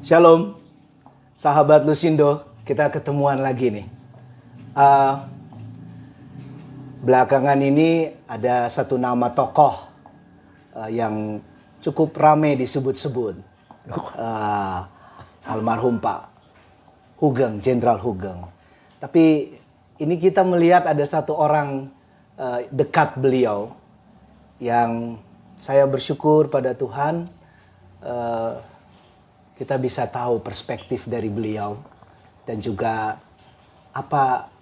Shalom, sahabat Lusindo, kita ketemuan lagi nih. Belakangan ini ada satu nama tokoh yang cukup ramai disebut-sebut. Almarhum Pak Hugeng, Jenderal Hugeng. Tapi ini kita melihat ada satu orang dekat beliau yang saya bersyukur pada Tuhan kita bisa tahu perspektif dari beliau dan juga apa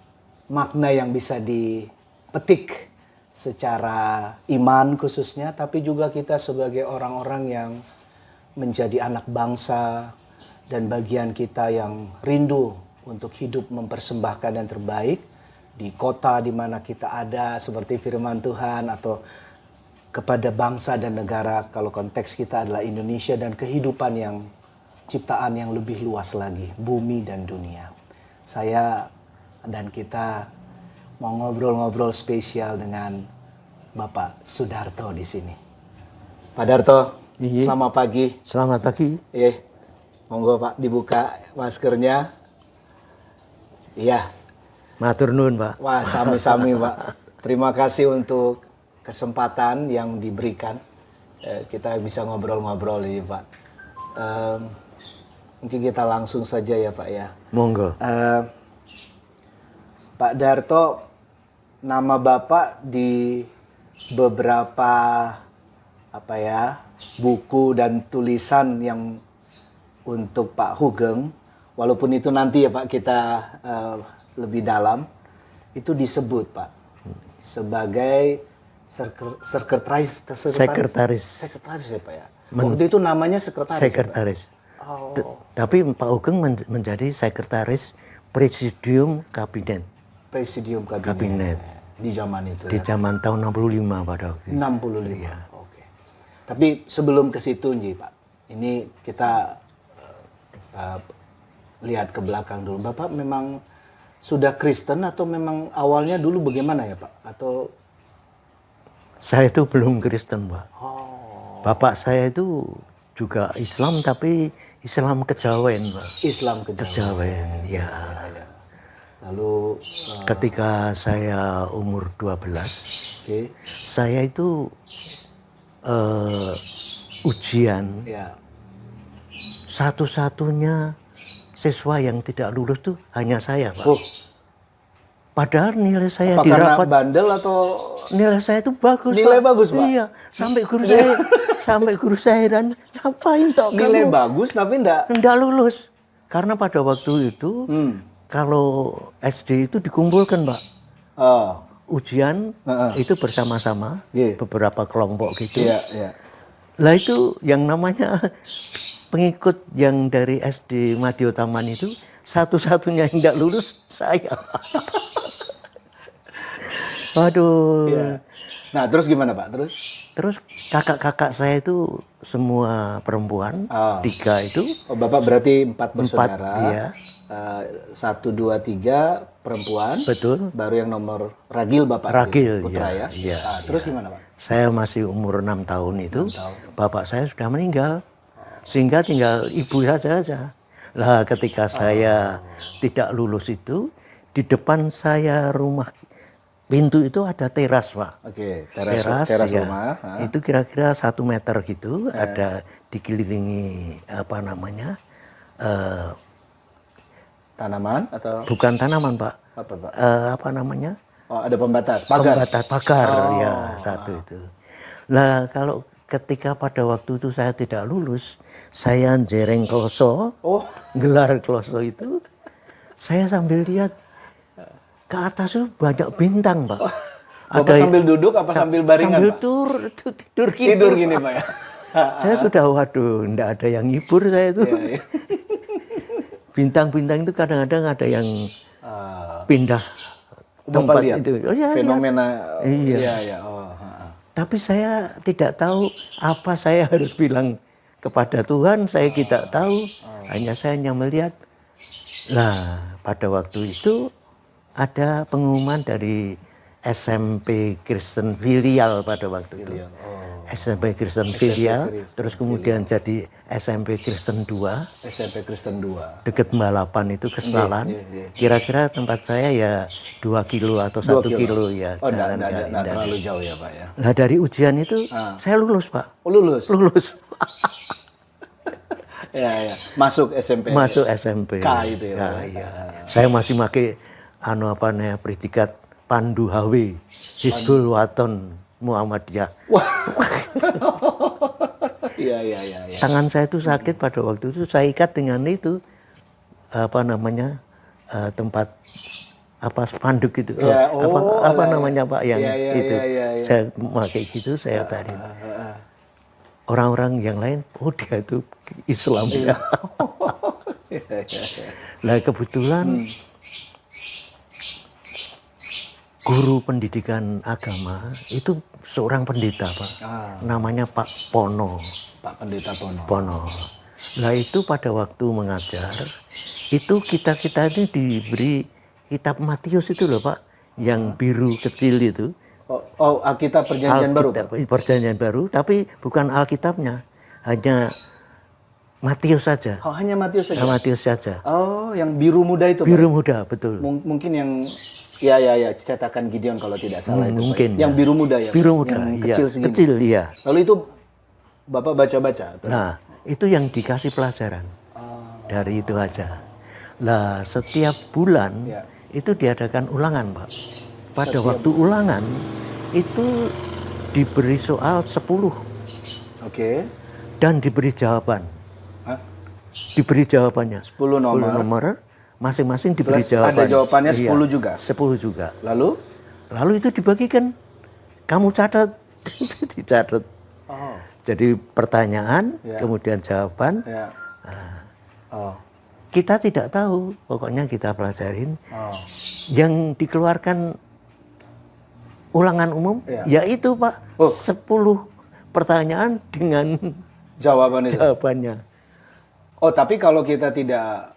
makna yang bisa dipetik secara iman khususnya, tapi juga kita sebagai orang-orang yang menjadi anak bangsa dan bagian kita yang rindu untuk hidup mempersembahkan yang terbaik di kota di mana kita ada seperti firman Tuhan, atau kepada bangsa dan negara kalau konteks kita adalah Indonesia, dan kehidupan yang ciptaan yang lebih luas lagi, bumi dan dunia. Saya dan kita mau ngobrol-ngobrol spesial dengan Bapak Sudarto di sini. Pak Darto, selamat pagi. Selamat pagi. Iya, monggo Pak dibuka maskernya. Iya. Matur nuwun, Pak. Wah, sami-sami Pak. Terima kasih untuk kesempatan yang diberikan. Kita bisa ngobrol-ngobrol ini Pak. Mungkin kita langsung saja ya Pak ya. Monggo. Pak Darto, nama Bapak di beberapa buku dan tulisan yang untuk Pak Hugeng, walaupun itu nanti ya Pak kita lebih dalam, itu disebut Pak sebagai sekretaris ya Pak ya. Waktu itu namanya sekretaris. Sekretaris. Ya, oh. Tapi Pak Hugeng menjadi sekretaris Presidium Kabinet. Presidium Kabinet. Di zaman itu. Di zaman tahun 65 pada waktu itu. 65. Ya. Oke. Tapi sebelum ke situ nih Pak, ini kita lihat ke belakang dulu. Bapak memang sudah Kristen atau memang awalnya dulu bagaimana ya Pak? Atau saya itu belum Kristen, Pak. oh. Bapak saya itu juga Islam, tapi Islam Kejawen, Pak. Islam Kejawen, ya. Lalu ketika saya umur 12, saya itu ujian. Ya. Satu-satunya siswa yang tidak lulus tuh hanya saya, Pak. Oh. Padahal nilai saya apa di karena rapat, bandel atau nilai saya itu bagus. Nilai Pak. bagus, Pak? Iya, sampai guru saya heran, ngapain toh nilai kamu bagus tapi enggak lulus? Karena pada waktu itu kalau SD itu dikumpulkan, Pak. Ujian itu bersama-sama, beberapa kelompok gitu. Lah itu yang namanya pengikut yang dari SD Madio Taman itu satu-satunya yang tidak lulus saya. Waduh. Ya. Nah terus gimana Pak? Terus kakak-kakak saya itu semua perempuan, 3 itu. Oh, Bapak berarti 4 bersaudara. Iya. 1, 2, 3 perempuan. Betul. Baru yang nomor Ragil Bapak. Ragil, putra ya. Iya. Nah, terus gimana Pak? Saya masih umur 6 tahun itu. 6 tahun. Bapak saya sudah meninggal. Sehingga tinggal ibu saja. Lah ketika saya tidak lulus itu, di depan saya rumah, pintu itu ada teras, Pak. Oke, teras ya. Rumah. Itu kira-kira 1 meter gitu, ada dikelilingi tanaman atau? Bukan tanaman, Pak. Apa Pak? Oh, ada pembatas, pagar ya, satu itu. Nah, kalau ketika pada waktu itu saya tidak lulus, saya jereng kloso, gelar kloso itu, saya sambil lihat ke atas itu banyak bintang, Pak. Bapak sambil duduk apa sambil baringan, sambil Pak? tidur gini, Pak ya. Saya sudah, waduh, enggak ada yang hibur saya itu. Iya. Bintang-bintang itu kadang-kadang ada yang pindah tempat lihat itu. fenomena. Iya. Tapi saya tidak tahu apa saya harus bilang kepada Tuhan, saya tidak tahu. Hanya saya hanya melihat. Lah, pada waktu itu ada pengumuman dari SMP Kristen Filial pada waktu itu. SMP Kristen Filial, terus kemudian jadi SMP Kristen 2. SMP Kristen 2. Dekat Balapan itu Kesalan. Kira-kira tempat saya ya 2 kilo atau 1 kilo ya. Oh, enggak terlalu jauh ya, Pak ya. Nah, dari ujian itu saya lulus, Pak. Oh, lulus. Lulus. Ya. Masuk SMP. Masuk SMP. K itu ya. Iya. Saya masih pakai predikat Pandu HW, Hizbul Waton Muhammadiyah. Wah. Iya. Tangan saya itu sakit pada waktu itu, saya ikat dengan itu tempat spanduk itu. Ya, namanya Pak yang itu. Ya. Saya pakai gitu, saya tadi. Orang-orang yang lain, dia itu Islam ya. Nah, kebetulan guru pendidikan agama itu seorang pendeta, Pak. Namanya Pak Pono. Pak Pendeta Pono. Nah, itu pada waktu mengajar, itu kita ini diberi kitab Matius itu loh, Pak, yang biru kecil itu. Oh, Alkitab Perjanjian Baru. Perjanjian Baru, tapi bukan Alkitabnya, hanya Matius saja. Oh, hanya Matius saja. Matius saja. Oh, yang biru muda itu, Pak? Biru muda, betul. Mungkin yang cetakan Gideon kalau tidak salah itu. Mungkin. Pak. Yang biru muda ya. Biru muda. Yang iya. kecil segini. Kecil, iya. Lalu itu Bapak baca-baca. Nah, itu yang dikasih pelajaran. Dari itu aja. Lah, setiap bulan itu diadakan ulangan, Pak. Pada waktu ulangan itu diberi soal 10. Oke. Dan diberi jawaban. Hah? Diberi jawabannya. 10 nomor. Masing-masing diberi Plus jawaban. ada jawabannya 10 juga. 10 juga. Lalu itu dibagikan. Kamu catat. Dicatat. Oh. Jadi pertanyaan, kemudian jawaban. Ya. Kita tidak tahu, pokoknya kita pelajarin. Yang dikeluarkan ulangan umum, yaitu Pak, 10 pertanyaan dengan jawabannya. Oh, tapi kalau kita tidak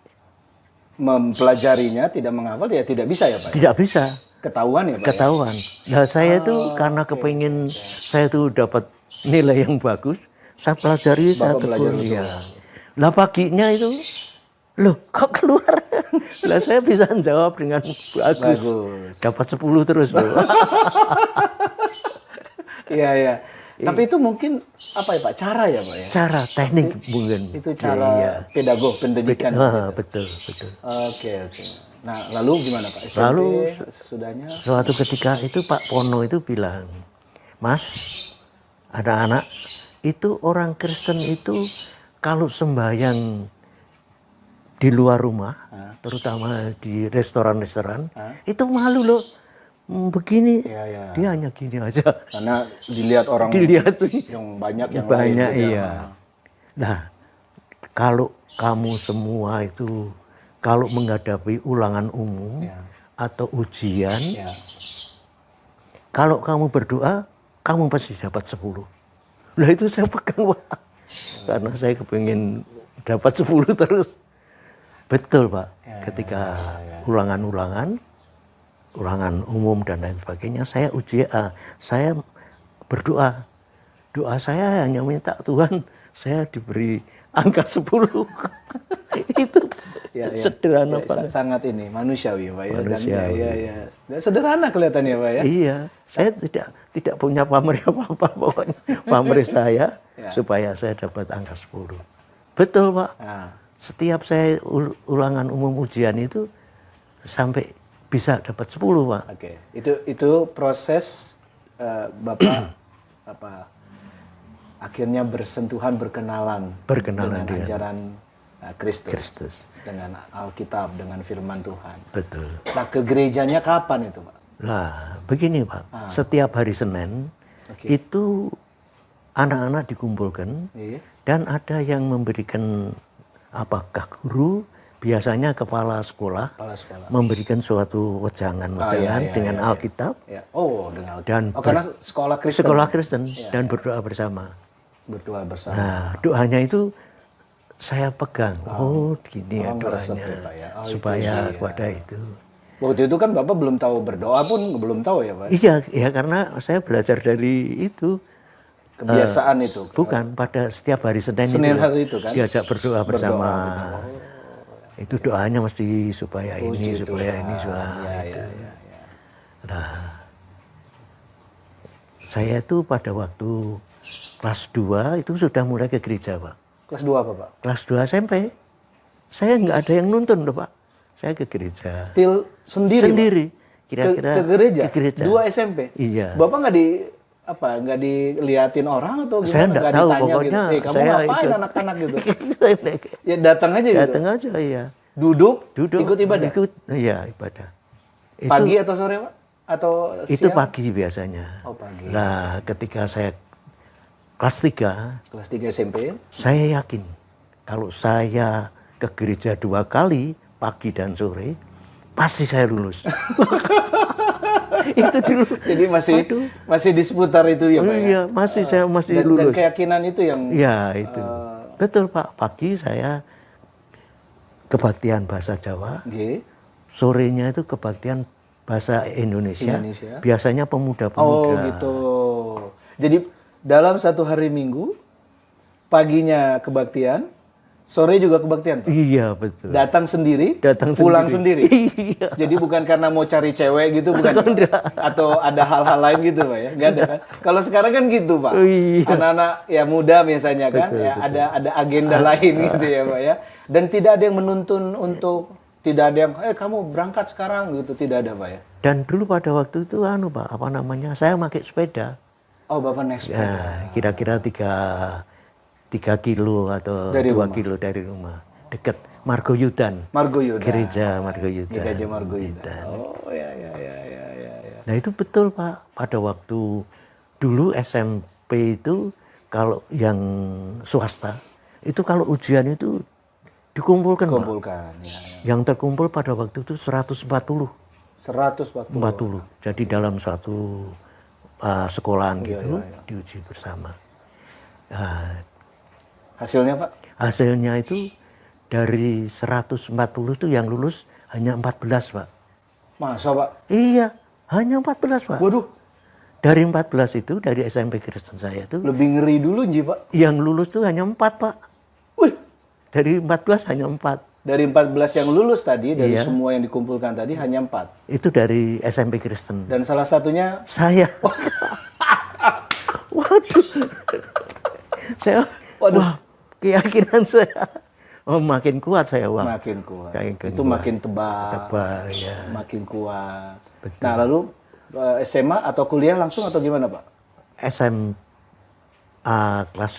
mempelajarinya, tidak menghafal, ya tidak bisa ya Pak? Tidak bisa. Ketahuan ya Pak? Ketahuan. Nah, saya itu karena kepingin saya itu dapat nilai yang bagus, saya pelajari, saya tekun. Ya. Lah paginya itu, loh kok keluar? Lah saya bisa jawab dengan bagus. Dapat 10 terus loh. Iya. Tapi itu mungkin apa ya Pak? Cara ya Pak ya? Cara teknik mungkin. Itu cara pedagog pendidikan. Betul. Oke. Nah, lalu gimana Pak? SMP, lalu sudahnya? Suatu ketika itu Pak Pono itu bilang, Mas, ada anak itu orang Kristen itu kalau sembahyang di luar rumah, terutama di restoran-restoran, itu malu loh. Begini, dia hanya gini aja. Karena dilihat orang yang banyak yang banyak, lain juga. Iya. Nah, kalau kamu semua itu kalau menghadapi ulangan umum atau ujian, kalau kamu berdoa, kamu pasti dapat 10. Nah itu saya pegang, Pak. Karena saya kepingin dapat 10 terus. Betul, Pak. Ketika ulangan umum dan lain sebagainya, saya saya berdoa. Doa saya hanya minta Tuhan, saya diberi angka 10. Itu sederhana Pak. Sangat ini manusiawi Pak ya. Manusiawi. Dan sederhana kelihatannya Pak ya. Iya, saya tidak punya pamrih apa-apa pokoknya. Pamrih saya supaya saya dapat angka 10. Betul Pak. Setiap saya ulangan umum ujian itu sampai bisa dapat 10 Pak. Oke. Itu proses Bapak akhirnya bersentuhan berkenalan dengan ajaran Kristus, dengan Alkitab, dengan firman Tuhan. Betul. Nah, ke gerejanya kapan itu, Pak? Lah, begini Pak. Setiap hari Senin itu anak-anak dikumpulkan dan ada yang memberikan apakah guru, biasanya kepala sekolah memberikan suatu wejangan dengan Alkitab. Oh, dengan Alkitab. Dan karena sekolah Kristen. Sekolah Kristen dan berdoa bersama. Berdoa bersama. Nah, doanya itu saya pegang. Oh, gini ya doanya. Ya, Pak, ya. Supaya pada itu. Waktu itu kan Bapak belum tahu berdoa pun belum tahu ya Pak? Iya, ya karena saya belajar dari itu. Kebiasaan itu? Bukan, pada setiap hari Senin hari itu kan? diajak berdoa bersama. Itu doanya mesti supaya ini, supaya ini, supaya itu. Nah, saya tuh pada waktu kelas 2 itu sudah mulai ke gereja, Pak. Kelas 2 apa Pak? Kelas 2 SMP. Saya nggak ada yang nuntun loh, Pak. Saya ke gereja. Sendiri? Sendiri. Kira-kira ke gereja? Ke gereja. 2 SMP? Iya. Bapak nggak diliatin orang atau gimana? Saya nggak tahu, ditanya pokoknya gitu. Kamu saya ngapain ikut. anak-anak gitu? Ya datang aja gitu? Datang aja, iya. Duduk, Duduk, ikut ibadah? Iya, ibadah. Pagi atau sore Pak? Atau siang? Itu pagi biasanya. Oh pagi. Nah, ketika saya kelas 3, Kelas 3 SMP? saya yakin kalau saya ke gereja 2 kali, pagi dan sore, pasti saya lulus. Itu dulu. Jadi masih di seputar itu ya Pak ya? Iya, saya masih Dan lulus. keyakinan itu yang... Ya, itu. Betul Pak, pagi saya kebaktian bahasa Jawa, Oke. sorenya itu kebaktian bahasa Indonesia. Indonesia. Biasanya Oh pemuda-pemuda. gitu. Jadi dalam satu hari Minggu, paginya kebaktian, sore juga kebaktian Pak? Iya, betul. Datang sendiri, Datang pulang sendiri. Iya. Jadi bukan karena mau cari cewek gitu, bukan? Atau ada hal-hal lain gitu Pak ya? Nggak ada kan? Kalau sekarang kan gitu Pak. Oh, iya. Anak-anak ya muda misalnya kan, Betul, ya betul. ada agenda lain gitu ya Pak ya. Dan tidak ada yang menuntun untuk, tidak ada yang, kamu berangkat sekarang gitu, tidak ada Pak ya? Dan dulu pada waktu itu Pak, apa namanya? Saya pakai sepeda. Oh Bapak naik sepeda. Ya, kira-kira 3 kilo atau Dari 2 rumah? kilo dari rumah. Dekat Margoyudan. Margoyudan. Gereja Margoyudan. Gereja Margoyudan. Oh ya. Nah itu betul Pak, pada waktu dulu SMP itu kalau yang swasta, itu kalau ujian itu dikumpulkan Pak. Kumpulkan. Yang terkumpul pada waktu itu 140. 140. 40. Jadi dalam satu sekolahan gitu diuji bersama. Nah, Hasilnya Pak? hasilnya itu dari 140 itu yang lulus hanya 14 Pak. Masa Pak? Iya, hanya 14 Pak. Waduh, Dari 14 itu, dari SMP Kristen saya itu, lebih ngeri dulu Nji Pak. yang lulus itu hanya 4 Pak. Wih, Dari 14 hanya 4. dari 14 yang lulus tadi, dari Iya. semua yang dikumpulkan tadi hanya 4. Itu dari SMP Kristen. Dan salah satunya, Saya. Waduh. Saya, Waduh. wah, keyakinan saya. Oh, makin kuat saya, wah. makin kuat. Makin Itu kuat. makin tebal. Tebal, ya. Makin kuat. Nah lalu SMA atau kuliah langsung atau gimana Pak? SMA kelas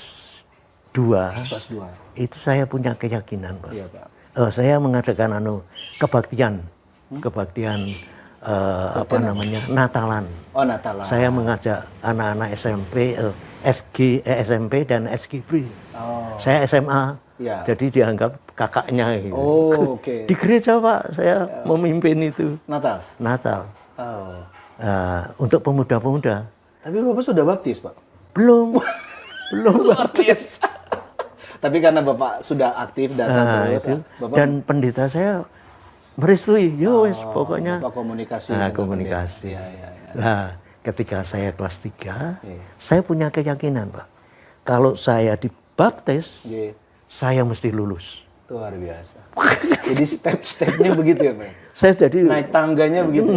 2. Kelas 2. Itu saya punya keyakinan, Pak. Iya Pak. Saya mengadakan kebaktian. Kebaktian apa namanya? Natalan. Oh Natalan. Saya mengajak anak-anak SMP, SMP dan SKIPRI. Oh. Saya SMA, Ya. jadi dianggap kakaknya. Gitu. Oh oke. Di gereja Pak, saya memimpin itu Natal. Natal. Oh. Untuk pemuda-pemuda. Tapi Bapak sudah baptis Pak? Belum, belum Luar biasa. Tapi karena Bapak sudah aktif datang terus, itu. Bapak Dan pendeta saya merestui, wes pokoknya. Bapak komunikasi. Nah, dengan komunikasi. pendeta. Iya. Nah, ketika saya kelas 3, Iya. saya punya keyakinan Pak. Kalau saya dibaptis, Iya. saya mesti lulus. Luar biasa. Jadi step-stepnya begitu ya Pak? Saya jadi Naik tangganya begitu?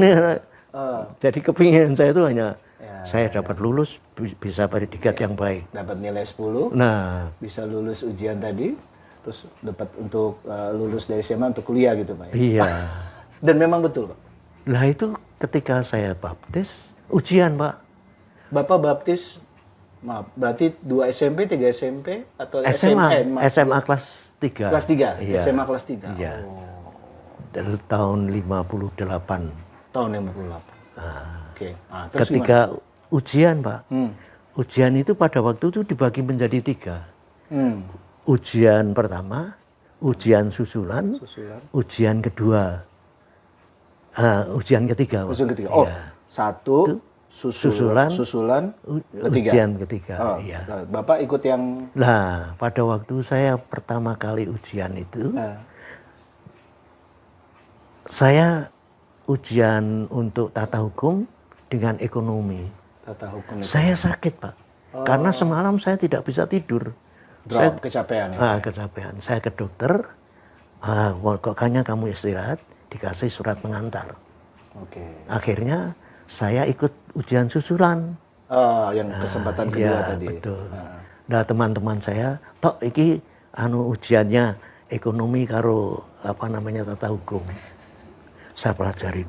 jadi kepinginan saya itu hanya Ya, saya dapat lulus, bisa predikat yang baik. Dapat nilai 10, Nah, bisa lulus ujian tadi, terus dapat untuk lulus dari SMA untuk kuliah gitu Pak ya? iya. Dan memang betul Pak? Lah itu ketika saya baptis, ujian Pak. Bapak baptis, maaf, berarti 2 SMP, 3 SMP, atau SMA kelas 3. Kelas 3? Iya. SMA kelas 3? Iya. Dari tahun 58. Tahun 58. Oke. Nah, terus Ketika ujian Pak, Hmm. ujian itu pada waktu itu dibagi menjadi 3. gimana? Ujian pertama, ujian susulan, Susulan. ujian kedua, ujian ketiga. Pak. Ujian ketiga. Oh, Iya. satu, susulan, susulan, ketiga. Ujian ketiga. Oh, Iya. nah, Bapak ikut yang Nah, pada waktu saya pertama kali ujian itu, eh, saya ujian untuk tata hukum dengan ekonomi. Tata hukum. Saya sakit, Pak. Karena semalam saya tidak bisa tidur. Drop, kecapean ya? Kecapean. Saya ke dokter, pokoknya kamu istirahat, dikasih surat pengantar. Oke. Akhirnya saya ikut ujian susulan. Yang kesempatan kedua tadi. Betul. Nah, teman-teman saya, tok iki ujiannya ekonomi karo tata hukum. Saya pelajarin.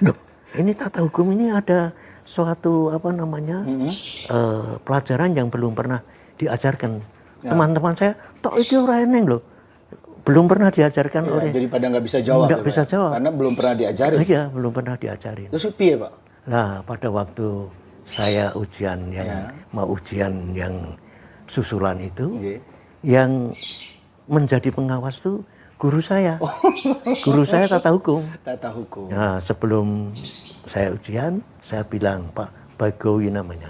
Loh, ini tata hukum ini ada suatu pelajaran yang belum pernah diajarkan. Teman-teman saya, tok iki ora eneng loh. Belum pernah diajarkan oleh. Jadi pada nggak bisa jawab. Nggak bisa jawab. Karena belum pernah diajarin. Iya, belum pernah diajarin. Terus piye, Pak? Nah, pada waktu saya ujian yang susulan itu, yang menjadi pengawas itu guru saya. Guru saya tata hukum. Tata hukum. Nah, sebelum saya ujian, saya bilang, Pak Bagowi namanya.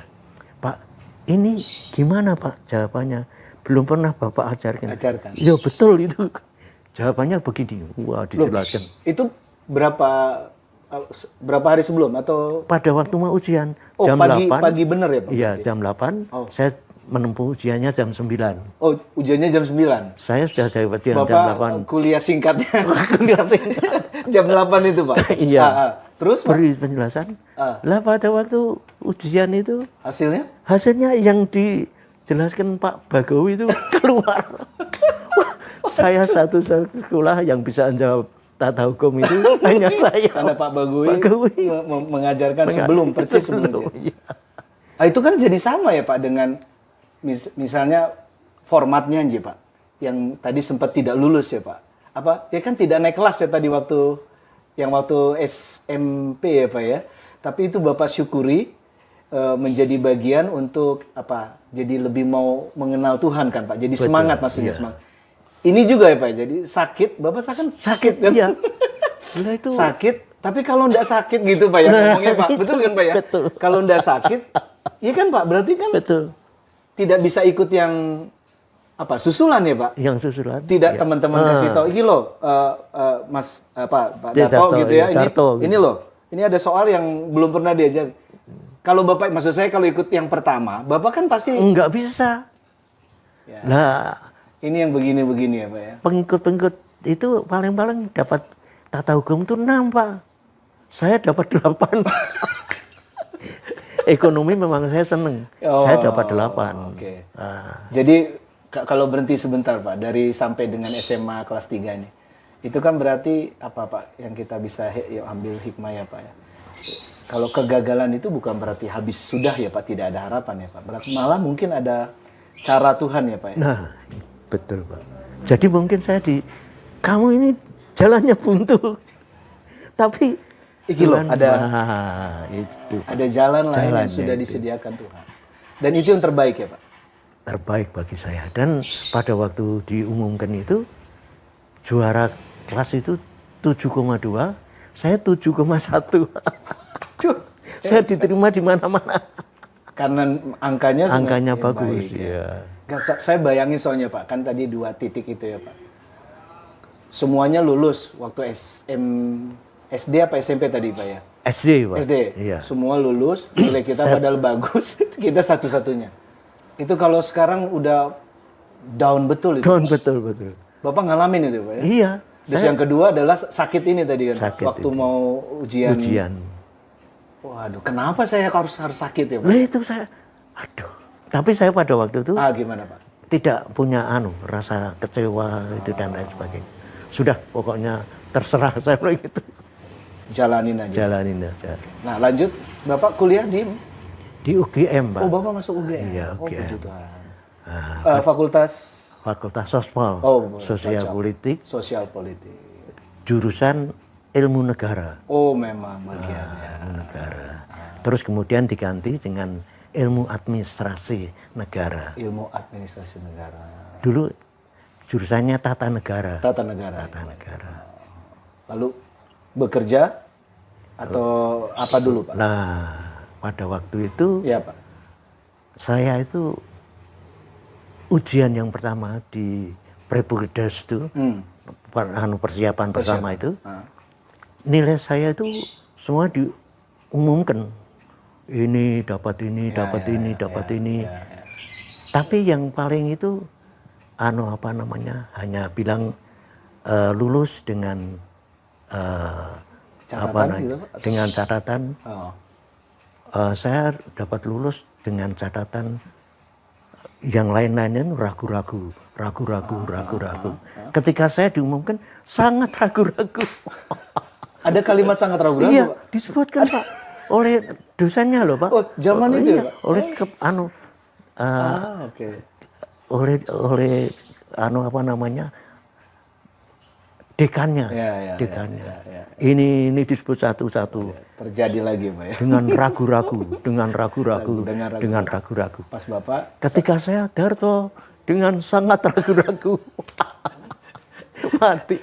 Pak, ini gimana Pak jawabannya? Belum pernah Bapak ajarkan. Ya betul itu. Jawabannya begini. Wah, dijelaskan. Itu berapa hari sebelum atau pada waktu mau ujian jam 8? Pagi bener ya Pak? Iya, jam 8. Saya menempuh ujiannya jam 9. Oh, ujiannya jam 9. Saya sudah jawab jam 8. Bapak kuliah singkatnya. Kuliah singkat. Jam 8 itu, Pak. Iya. Terus beri penjelasan. Lah pada waktu ujian itu hasilnya yang dijelaskan Pak Bagowi itu keluar. Wah, saya satu sekolah yang bisa menjawab tata hukum itu hanya saya. Karena Pak Bagowi mengajarkan sebelum. Iya. Itu kan jadi sama ya Pak dengan misalnya formatnya aja Pak. Yang tadi sempat tidak lulus ya Pak. Ya kan tidak naik kelas ya tadi waktu SMP ya Pak ya. Tapi itu Bapak syukuri menjadi bagian untuk jadi lebih mau mengenal Tuhan kan Pak. Jadi semangat maksudnya semangat. Ini juga ya Pak, jadi sakit, Bapak sakit kan? Iya. Nah, itu sakit, tapi kalau enggak sakit gitu Pak ya ngomongnya Pak, betul kan Pak ya? Betul. Kalau enggak sakit, iya kan Pak, berarti kan tidak bisa ikut yang susulan ya Pak? Yang susulan. Tidak teman-teman kasih tahu, ini loh Mas Pak Darto gitu ya, ini loh, ini ada soal yang belum pernah diajar. Kalau Bapak, maksud saya kalau ikut yang pertama, Bapak kan pasti enggak bisa. Ya. Nah, ini yang begini-begini ya Pak ya. Pengikut-pengikut itu paling-paling dapat tata hukum itu 6 Pak. Saya dapat 8. Ekonomi memang saya seneng. Saya dapat 8. Okay. Jadi kalau berhenti sebentar Pak, dari sampai dengan SMA kelas 3 ini. Itu kan berarti apa Pak yang kita bisa ambil hikmah ya Pak ya. Kalau kegagalan itu bukan berarti habis sudah ya Pak, tidak ada harapan ya Pak. Berarti malah mungkin ada cara Tuhan ya Pak ya. Nah, betul Pak. Jadi mungkin kamu ini jalannya buntu. Tapi ada jalan lain yang sudah disediakan Tuhan. Dan itu yang terbaik ya Pak? Terbaik bagi saya. Dan pada waktu diumumkan itu, juara kelas itu 7,2, saya 7,1. Saya diterima di mana-mana. Karena angkanya bagus. Baik, ya. Saya bayangin soalnya Pak, kan tadi 2 titik itu ya Pak. Semuanya lulus waktu SD apa SMP tadi Pak ya? SD Pak. SD. Iya. Semua lulus, nilai kita padahal bagus, kita satu-satunya. Itu kalau sekarang udah down betul itu. Down betul. Bapak ngalamin itu Pak ya? Iya. Terus yang kedua adalah sakit ini tadi kan, waktu itu. mau ujian. Waduh, kenapa saya harus sakit ya Pak? Nah itu Tapi saya pada waktu itu gimana Pak? Tidak punya rasa kecewa itu dan lain sebagainya. Sudah pokoknya terserah saya begitu. Jalanin aja. Nah lanjut, Bapak kuliah di UGM Pak. Oh Bapak masuk UGM? Iya UGM. Oh puji Tuhan. Fakultas Sospol, Sosial Politik. Jurusan Ilmu Negara. Oh memang bagiannya. Ilmu Negara. Terus kemudian diganti dengan Ilmu Administrasi Negara. Ilmu Administrasi Negara. Dulu jurusannya Tata Negara. Tata Negara. Lalu bekerja atau apa dulu Pak? Nah, pada waktu itu ya Pak. Saya itu ujian yang pertama di Prebudes itu, persiapan pertama itu, nilai saya itu semua diumumkan. Ini dapat ini, dapat ini, dapat ini. Tapi yang paling itu hanya bilang lulus dengan dengan catatan. Saya dapat lulus dengan catatan yang lain-lainnya ragu-ragu. Ketika saya diumumkan sangat ragu-ragu. Ada kalimat sangat ragu-ragu? Iya, disebutkan Pak oleh dosennya loh Pak. Oh, zaman itu ya, Pak? Oleh dekannya. Dekannya. Ini disebut satu-satu. Terjadi lagi Pak ya. Dengan ragu-ragu. Pas Bapak ketika saya Darto dengan sangat ragu-ragu. Mati.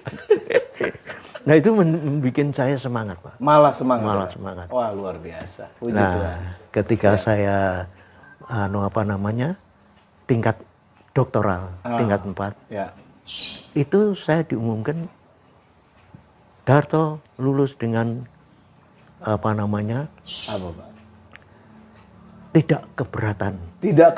Nah itu membuat saya semangat Pak. Malah semangat. Malah semangat. Wah luar biasa. Puji Tuhan. Ketika saya tingkat doktoral, tingkat 4. Itu saya diumumkan Darto lulus dengan Apa Pak? tidak keberatan. Tidak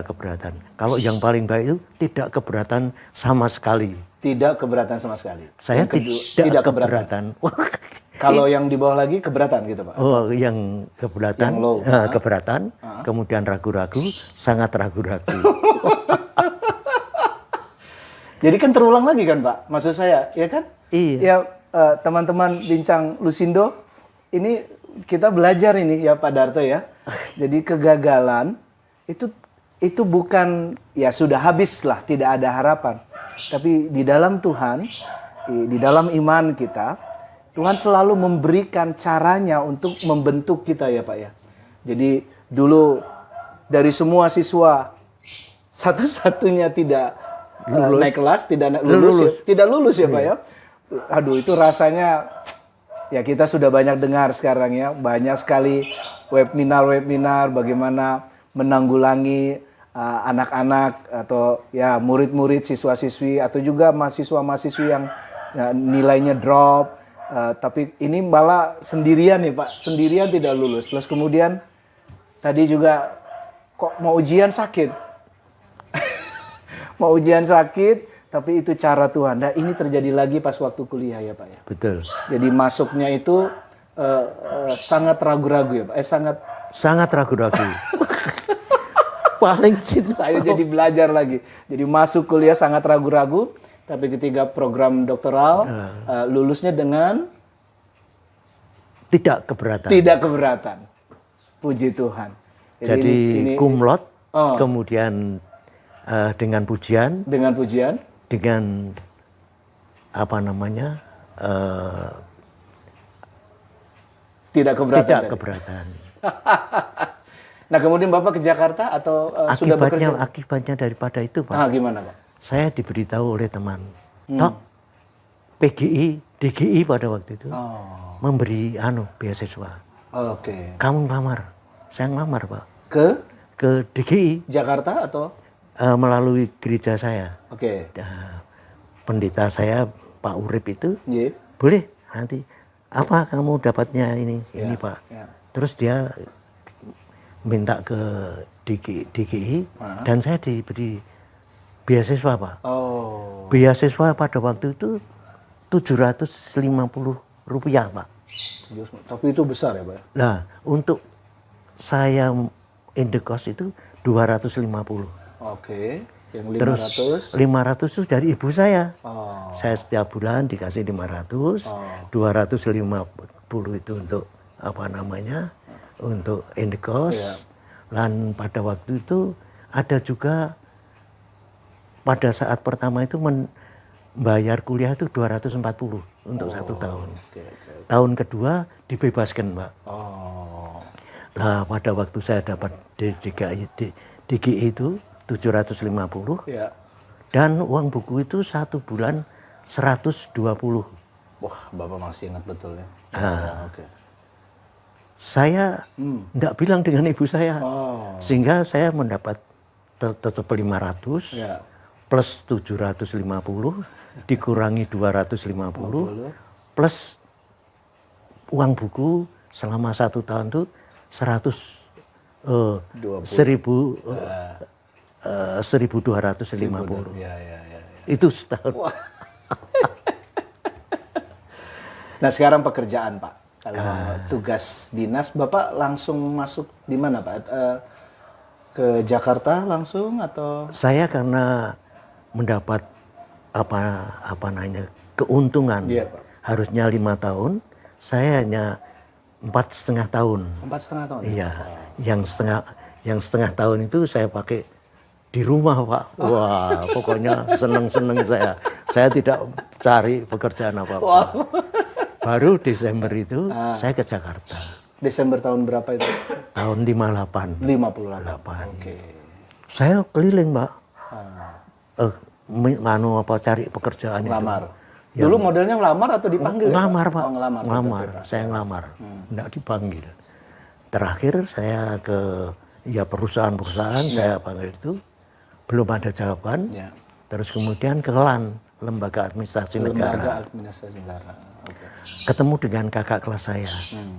keberatan. Kalau yang paling baik itu tidak keberatan sama sekali. Tidak keberatan sama sekali. Saya tidak keberatan. Kalau yang di bawah lagi keberatan gitu Pak? Oh, yang keberatan, yang low. Keberatan, kemudian ragu-ragu, sangat ragu-ragu. Jadi kan terulang lagi kan Pak? Maksud saya, ya kan? Iya. Ya teman-teman Bincang Lusindo, ini kita belajar ini ya Pak Darto ya. Jadi kegagalan itu bukan ya sudah habis lah, tidak ada harapan. Tapi di dalam Tuhan, di dalam iman kita, Tuhan selalu memberikan caranya untuk membentuk kita ya Pak ya. Jadi dulu dari semua siswa satu-satunya tidak naik kelas, tidak lulus ya Pak ya. Aduh itu rasanya ya kita sudah banyak dengar sekarang ya. Banyak sekali webinar bagaimana menanggulangi anak-anak atau ya murid-murid, siswa-siswi atau juga mahasiswa-mahasiswi yang nilainya drop. Tapi ini malah sendirian nih Pak, sendirian tidak lulus. Terus kemudian tadi juga kok mau ujian sakit. Mau ujian sakit, tapi itu cara Tuhan. Nah ini terjadi lagi pas waktu kuliah ya Pak ya. Betul. Jadi masuknya itu sangat ragu-ragu ya Pak. Sangat ragu-ragu. Paling saya jadi belajar lagi. Jadi masuk kuliah sangat ragu-ragu, tapi ketika program doktoral lulusnya dengan tidak keberatan. Tidak keberatan. Puji Tuhan. Jadi cum laude, kemudian dengan pujian. Dengan pujian. Dengan tidak keberatan. Tidak keberatan. Nah kemudian Bapak ke Jakarta atau sudah bekerja? Akibatnya daripada itu Pak. Gimana Pak? Saya diberitahu oleh teman. Tok, PGI, DGI pada waktu itu memberi beasiswa. Oke. Kamu ngelamar. Saya ngelamar Pak. Ke DGI. Jakarta atau? Melalui gereja saya. Oke. Pendeta saya Pak Urip itu. Yeah. Boleh nanti. Apa kamu dapatnya ini Pak. Yeah. Terus dia minta ke DGI dan saya diberi beasiswa Pak. Beasiswa pada waktu itu 750 rupiah Pak. Tapi itu besar ya Pak? Nah untuk saya indekos itu 250. Oke. Yang 500? Terus 500 itu dari ibu saya. Saya setiap bulan dikasih 500, 250 itu untuk untuk indekos. Dan pada waktu itu ada juga pada saat pertama itu membayar kuliah itu 240 untuk 1 tahun. Tahun kedua dibebaskan Pak. Nah pada waktu saya dapat DGI itu 750 dan uang buku itu 1 bulan 120. Wah Bapak masih ingat betul ya. Saya tidak bilang dengan ibu saya, sehingga saya mendapat tetap 500 plus 750 dikurangi 250 plus uang buku selama 1 tahun itu 1.250. Ya. Itu setahun. Nah sekarang pekerjaan Pak, kalau tugas dinas Bapak langsung masuk di mana Pak? Ke Jakarta langsung atau? Saya karena mendapat keuntungan Iya, Pak. harusnya 5 tahun, saya hanya 4,5 tahun. 4,5 tahun? Iya, yang setengah tahun itu saya pakai di rumah Pak. Wah, pokoknya seneng-seneng saya. Saya tidak cari pekerjaan apa-apa. Baru Desember itu saya ke Jakarta. Desember tahun berapa itu? Tahun 58. 58. Oke. Saya keliling Pak. Cari pekerjaan itu. Ngelamar. Dulu modelnya ngelamar atau dipanggil? Ngelamar Pak. Oh, ngelamar. Ngelamar. Saya ngelamar. Enggak dipanggil. Terakhir saya ke perusahaan-perusahaan saya panggil itu. Belum ada jawaban. Ya. Terus kemudian ke LAN, Lembaga Administrasi Negara. Lembaga Administrasi Negara. Oke. Ketemu dengan kakak kelas saya.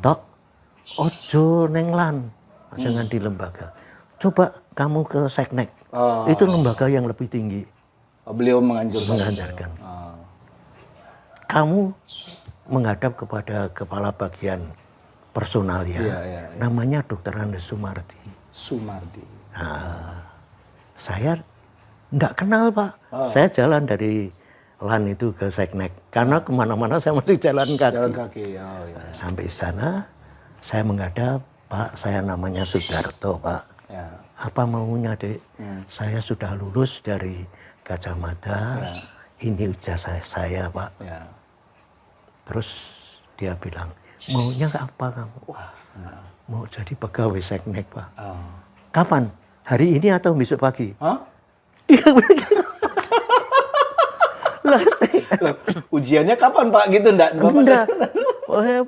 Tok, ojo neng LAN, jangan di lembaga. Coba kamu ke Seknek. Itu lembaga yang lebih tinggi. Beliau menganjurkan. Kamu menghadap kepada kepala bagian personalia. Iya. Namanya Dr. Andes Sumardi. Saya enggak kenal Pak. Saya jalan dari LAN itu ke Seknek. Karena kemana-mana saya masih jalan kaki. Jalan kaki, ya. Sampai sana saya menghadap, Pak, saya namanya Sudarto Pak. Ya. Apa maunya Dek? Saya sudah lulus dari Gajah Mada. Ini ijazah saya Pak. Ya. Terus dia bilang, maunya apa kamu? Mau jadi pegawai Seknek Pak. Kapan? Hari ini atau besok pagi? Dia Ujiannya kapan Pak? Gitu enggak? Enggak.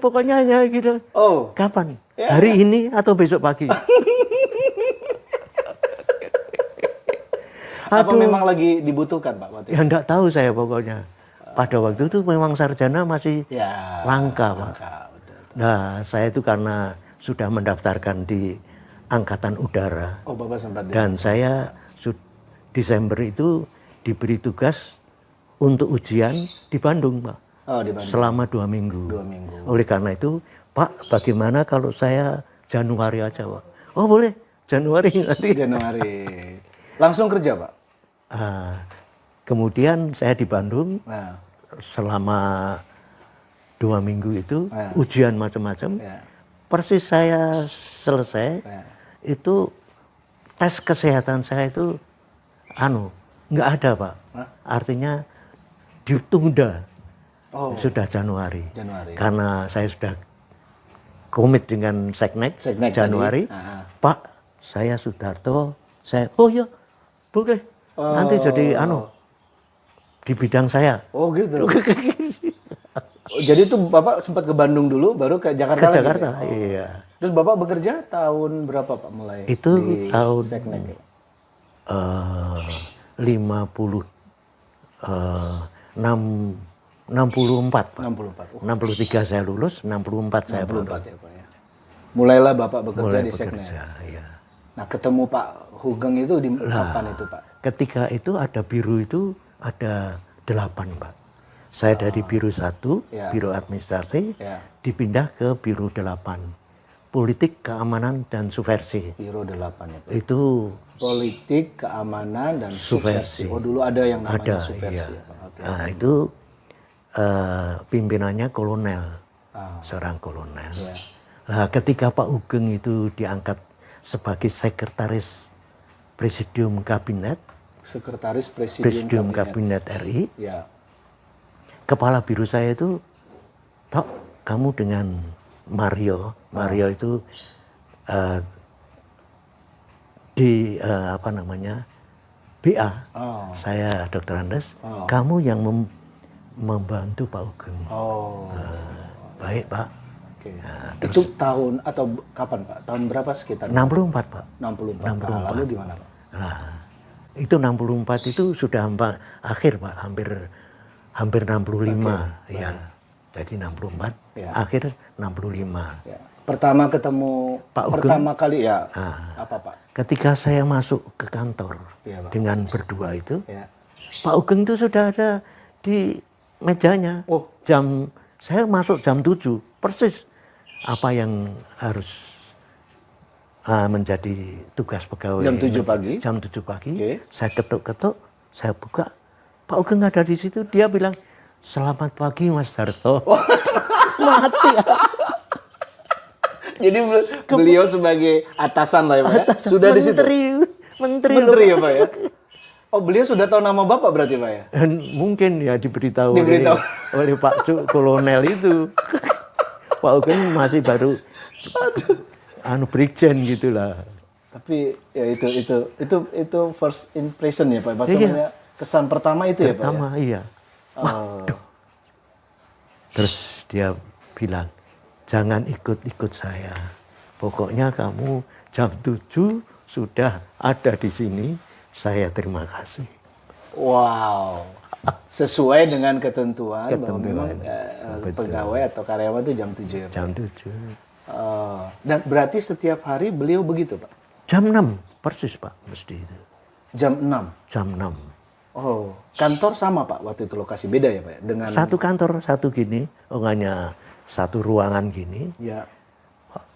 Pokoknya hanya gitu. Kapan? Ya. Hari ini atau besok pagi? Apa memang lagi dibutuhkan Pak waktu itu? Ya enggak tahu saya pokoknya. Pada waktu itu memang sarjana masih langka Pak. Betul. Nah saya itu karena sudah mendaftarkan di Angkatan Udara. Bapak sempat. Dan saya Desember itu diberi tugas untuk ujian di Bandung Pak. Di Bandung. Selama 2 minggu. 2 minggu. Oleh karena itu, Pak, bagaimana kalau saya Januari aja, Pak? Oh boleh, Januari nanti. Januari. Langsung kerja, Pak? Kemudian saya di Bandung selama 2 minggu itu, ujian macam-macam. Persis saya selesai, itu tes kesehatan saya itu, nggak ada Pak. Artinya ditunda. Sudah Januari. Karena saya sudah komit dengan Seknek Januari. Pak, saya Sudarto, oh ya, boleh. Nanti jadi di bidang saya. Gitu. Jadi itu Bapak sempat ke Bandung dulu, baru ke Jakarta. Ke Jakarta, iya. Terus Bapak bekerja tahun berapa Pak mulai? Itu di tahun Seknek? 64 Pak. 64. 63 saya lulus, 64 saya baru. 64 ya Pak ya. Mulailah Bapak bekerja di Seknek. Iya. Nah ketemu Pak Hugeng itu di kapan itu Pak? Ketika itu ada biro itu ada 8 Pak. Saya dari biro 1, biro administrasi, dipindah ke biro 8. Politik, keamanan, dan subversi. Biro 8 ya Pak. Itu politik, keamanan, dan subversi. Dulu ada yang namanya subversi ya Pak. Nah itu pimpinannya kolonel, seorang kolonel. Nah ketika Pak Hugeng itu diangkat sebagai sekretaris Presidium Kabinet, Sekretaris Presidium Kabinet RI, kepala biro saya itu, Tok, kamu dengan Mario itu di BA, saya Dr. Andes, kamu yang membantu Pak Hugeng. Baik Pak. Nah, itu tahun atau kapan Pak? Tahun berapa sekitar? 64 Pak. 64. Nah, lalu gimana Pak? Nah, itu 64 itu sudah akhir Pak, hampir 65 ya. jadi 64, Ya. akhir 65. Ya. Pertama ketemu Pak Ugeng. pertama kali ya. Nah. Apa Pak? Ketika saya masuk ke kantor Iya, Pak. dengan berdua itu, Ya. Pak Ugeng itu sudah ada di mejanya. Oh. Saya masuk jam 7, persis apa yang harus menjadi tugas pegawai. Jam 7 pagi? Jam 7 pagi, Oke. saya ketuk-ketuk, saya buka, Pak Ugeng ada di situ, dia bilang, "Selamat pagi Mas Darto." Mati. Jadi beliau sebagai atasan lah ya Pak ya? Sudah di situ. Menteri Menteri ya Pak ya? Oh beliau sudah tahu nama Bapak berarti Pak ya? Dan mungkin ya diberitahu Diberitahu. oleh Pak Cuk Kolonel itu. Pak Ugeng masih baru brigjen gitulah. Tapi ya itu first impression ya Pak. Iya. Maksudnya kesan pertama itu ya Pak. Pertama Ya? iya. Oh. Terus dia bilang, "Jangan ikut-ikut saya. Pokoknya kamu jam 7 sudah ada di sini. Saya terima kasih." Wow. Sesuai dengan ketentuan bahwa memang Betul. pegawai atau karyawan itu jam 7 ya Pak. Jam 7. Dan berarti setiap hari beliau begitu Pak? Jam 6 persis Pak mesti itu. Jam 6? Jam 6. Oh, kantor sama Pak waktu itu lokasi beda ya Pak ya? Dengan Satu kantor, satu gini, hanya satu ruangan gini. ya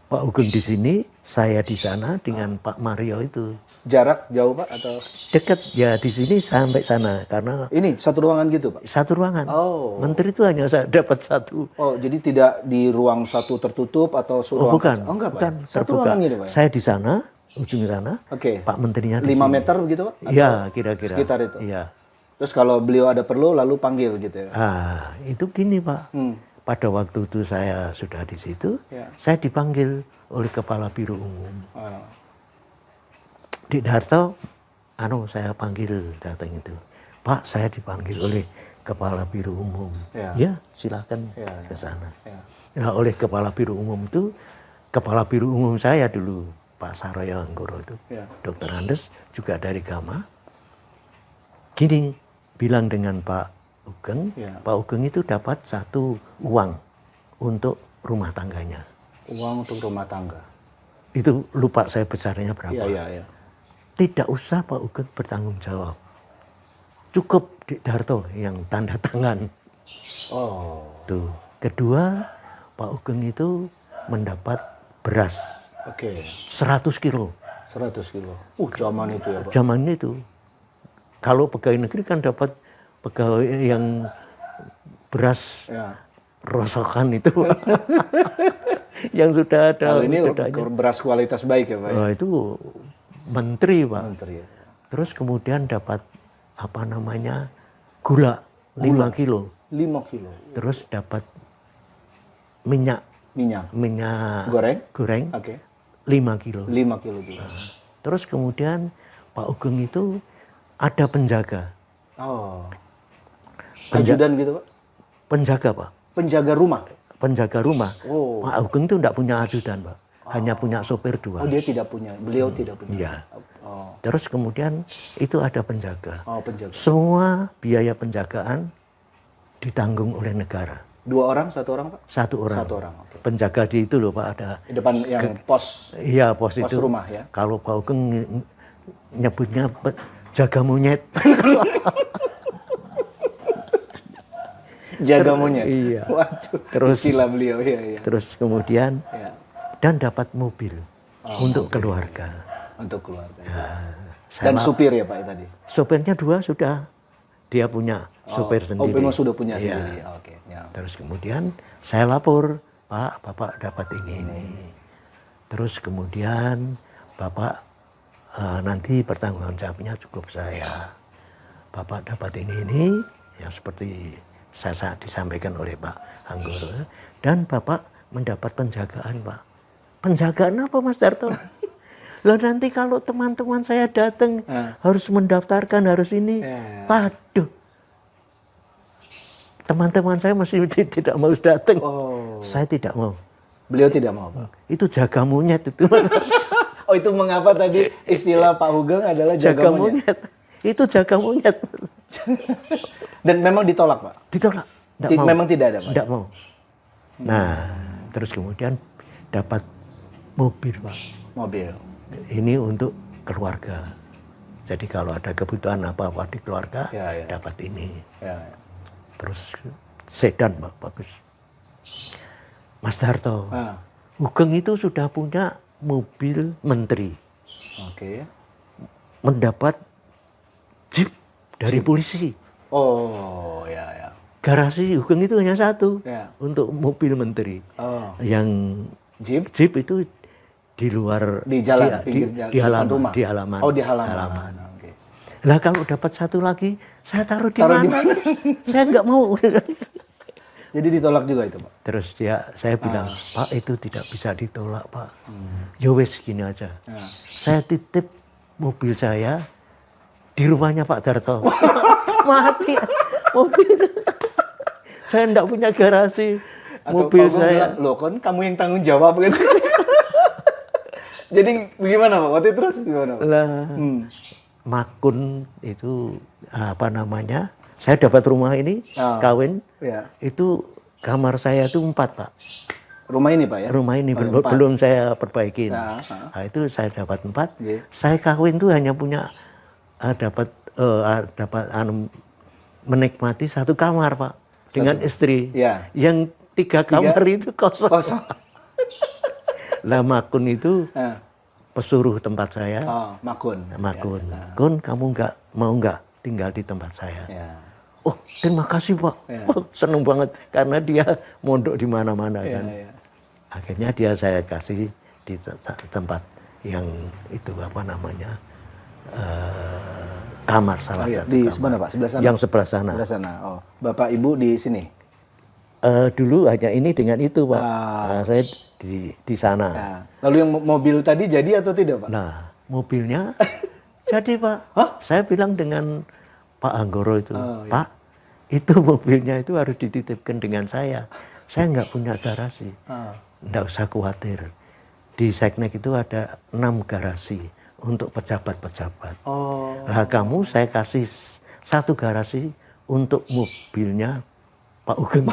Pak Ugeng di sini, saya di sana dengan Pak Mario itu. jarak jauh Pak atau Dekat ya di sini sampai sana karena ini satu ruangan gitu Pak? satu ruangan. Oh. Menteri itu hanya saya dapat satu. Oh, jadi tidak di ruang satu tertutup atau ruang Bukan. Oh, enggak Pak. Bukan, Satu terbuka. ruangan gitu Pak. Saya di sana, ujung sana. Oke. Pak Menterinya di 5 sini. meter begitu Pak? Iya, kira-kira. Sekitar itu. Iya. Terus kalau beliau ada perlu lalu panggil gitu ya. Itu gini Pak. Hmm. Pada waktu itu saya sudah di situ, Ya. saya dipanggil oleh Kepala Biro Umum. Ah. Dik Darto, saya panggil datang itu. Pak, saya dipanggil oleh Kepala Biro Umum. Ya. Ya, silakan Ya, ke sana. Ya. Nah, oleh Kepala Biro Umum itu, Kepala Biro Umum saya dulu, Pak Saroyo Anggoro itu, Ya. Dr. Andes, juga dari Gama. Gini, bilang dengan Pak Ugeng, Ya. Pak Ugeng itu dapat satu uang untuk rumah tangganya. Uang untuk rumah tangga. Itu lupa saya besarnya berapa. Iya, iya, iya. Tidak usah Pak Ugeng bertanggung jawab. Cukup Dik Darto yang tanda tangan. Oh. Tuh. Kedua, Pak Ugeng itu mendapat beras Oke. 100 kilo. 100 kilo. Zaman itu ya Pak. Zaman itu. Kalau pegawai negeri kan dapat pegawai yang beras Ya. rosokan itu. Yang sudah ada. Kalau ini bedanya. beras kualitas baik ya Pak. Ya? Nah, itu menteri Pak. Menteri ya. Terus kemudian dapat gula 5 kilo. 5 kilo. Terus dapat minyak Minyak. goreng Oke. 5 kilo. 5 kilo juga. Terus kemudian Pak Ugeng itu ada penjaga. Oh. Ajudan gitu Pak? Penjaga Pak. Penjaga rumah? Penjaga rumah. Oh. Pak Ugeng itu enggak punya ajudan Pak. Hanya punya sopir 2. Oh dia tidak punya. Beliau tidak punya. Iya. Oh. Terus kemudian itu ada penjaga. Oh penjaga. Semua biaya penjagaan ditanggung oleh negara. 2 orang, 1 orang Pak? 1 orang. 1 orang, oke. Penjaga di itu loh Pak ada. Di depan yang pos. Iya pos Pos itu. rumah ya? Kalau Pak Ugeng nyebutnya jaga monyet. Jaga monyet? Iya. Waduh. Terus- Istilah beliau. Iya, iya. Terus kemudian Ya. dan dapat mobil untuk keluarga. Untuk keluarga. Saya Dan supir ya Pak tadi? Sopirnya 2 sudah dia punya sopir Oh sendiri. memang sudah punya Iya. sendiri. Oke. Ya. Terus kemudian saya lapor, Pak, Bapak dapat ini. Terus kemudian Bapak nanti pertanggungan jawabnya cukup saya. Bapak dapat ini yang seperti saya disampaikan oleh Pak Anggoro. Dan Bapak mendapat penjagaan Pak. Penjagaan apa Mas Darto? Lah nanti kalau teman-teman saya datang harus mendaftarkan harus ini. Waduh. Teman-teman saya masih tidak mau datang. Oh. Saya tidak mau. Beliau tidak mau Pak? Itu jaga monyet itu. Oh itu mengapa tadi istilah Pak Ugeng adalah jaga monyet? Itu jaga monyet. Dan memang ditolak Pak? Ditolak. Nggak mau. Memang tidak ada, Pak? Nggak mau. Nah, terus kemudian dapat mobil, Pak. Mobil. Ini untuk keluarga. Jadi kalau ada kebutuhan apa-apa di keluarga, Ya. dapat ini. Ya. Terus sedan, Pak, bagus. Mas Darto, Ah. Ugeng itu sudah punya mobil menteri. Oke. Mendapat jeep dari polisi. Oh, ya. Garasi Ugeng itu hanya satu Ya. untuk mobil menteri. Oh. Yang Jeep jeep itu di luar di jalan, pinggir jalan, di halaman, rumah. di halaman. Oh, di halaman. Oke. Lah kalau dapat satu lagi, saya taruh di Taruh di mana? Saya nggak mau. Jadi ditolak juga itu, Pak? Terus saya bilang, Pak itu tidak bisa ditolak, Pak. Ya wes gini aja. Saya titip mobil saya di rumahnya Pak Darto. Mati mobil. Saya enggak punya garasi. Atau Mobil Pak Ugeng saya. bilang, loh kan kamu yang tanggung jawab gitu. Jadi bagaimana, Pak? Waktu itu terus gimana, Pak? Lah, Makun itu apa namanya? Saya dapat rumah ini, kawin. Ya. Itu kamar saya itu 4, Pak. Rumah ini, Pak, ya? Rumah ini belum saya perbaikin. Nah, itu saya dapat 4. Iya. Saya kawin tuh hanya punya dapat menikmati 1 kamar, Pak, dengan istri. Iya. Yang 3 kamar itu kosong. Kosong. Lah Makun itu Ah. pesuruh tempat saya. Oh, Makun. Makun, Kun, kamu mau nggak tinggal di tempat saya? Ya. Oh, terima kasih, Pak. Wah, seneng banget karena dia mondok di mana-mana kan. Ya. Akhirnya dia saya kasih di tempat yang itu apa namanya kamar salah satu Di kamar. sebelah, Pak? Sebelah sana? Yang sebelah sana. Sebelah sana. Oh, Bapak Ibu di sini? Dulu hanya ini dengan itu, Pak. Nah, saya di sana. Ya. Lalu yang mobil tadi jadi atau tidak, Pak? Nah, mobilnya jadi, Pak. Saya bilang dengan Pak Anggoro itu, Pak, itu mobilnya itu harus dititipkan dengan saya. Saya nggak punya garasi. Nggak usah khawatir. Di Seknek itu ada 6 garasi untuk pejabat-pejabat. Oh. Lah kamu saya kasih 1 garasi untuk mobilnya Pak Ugeng.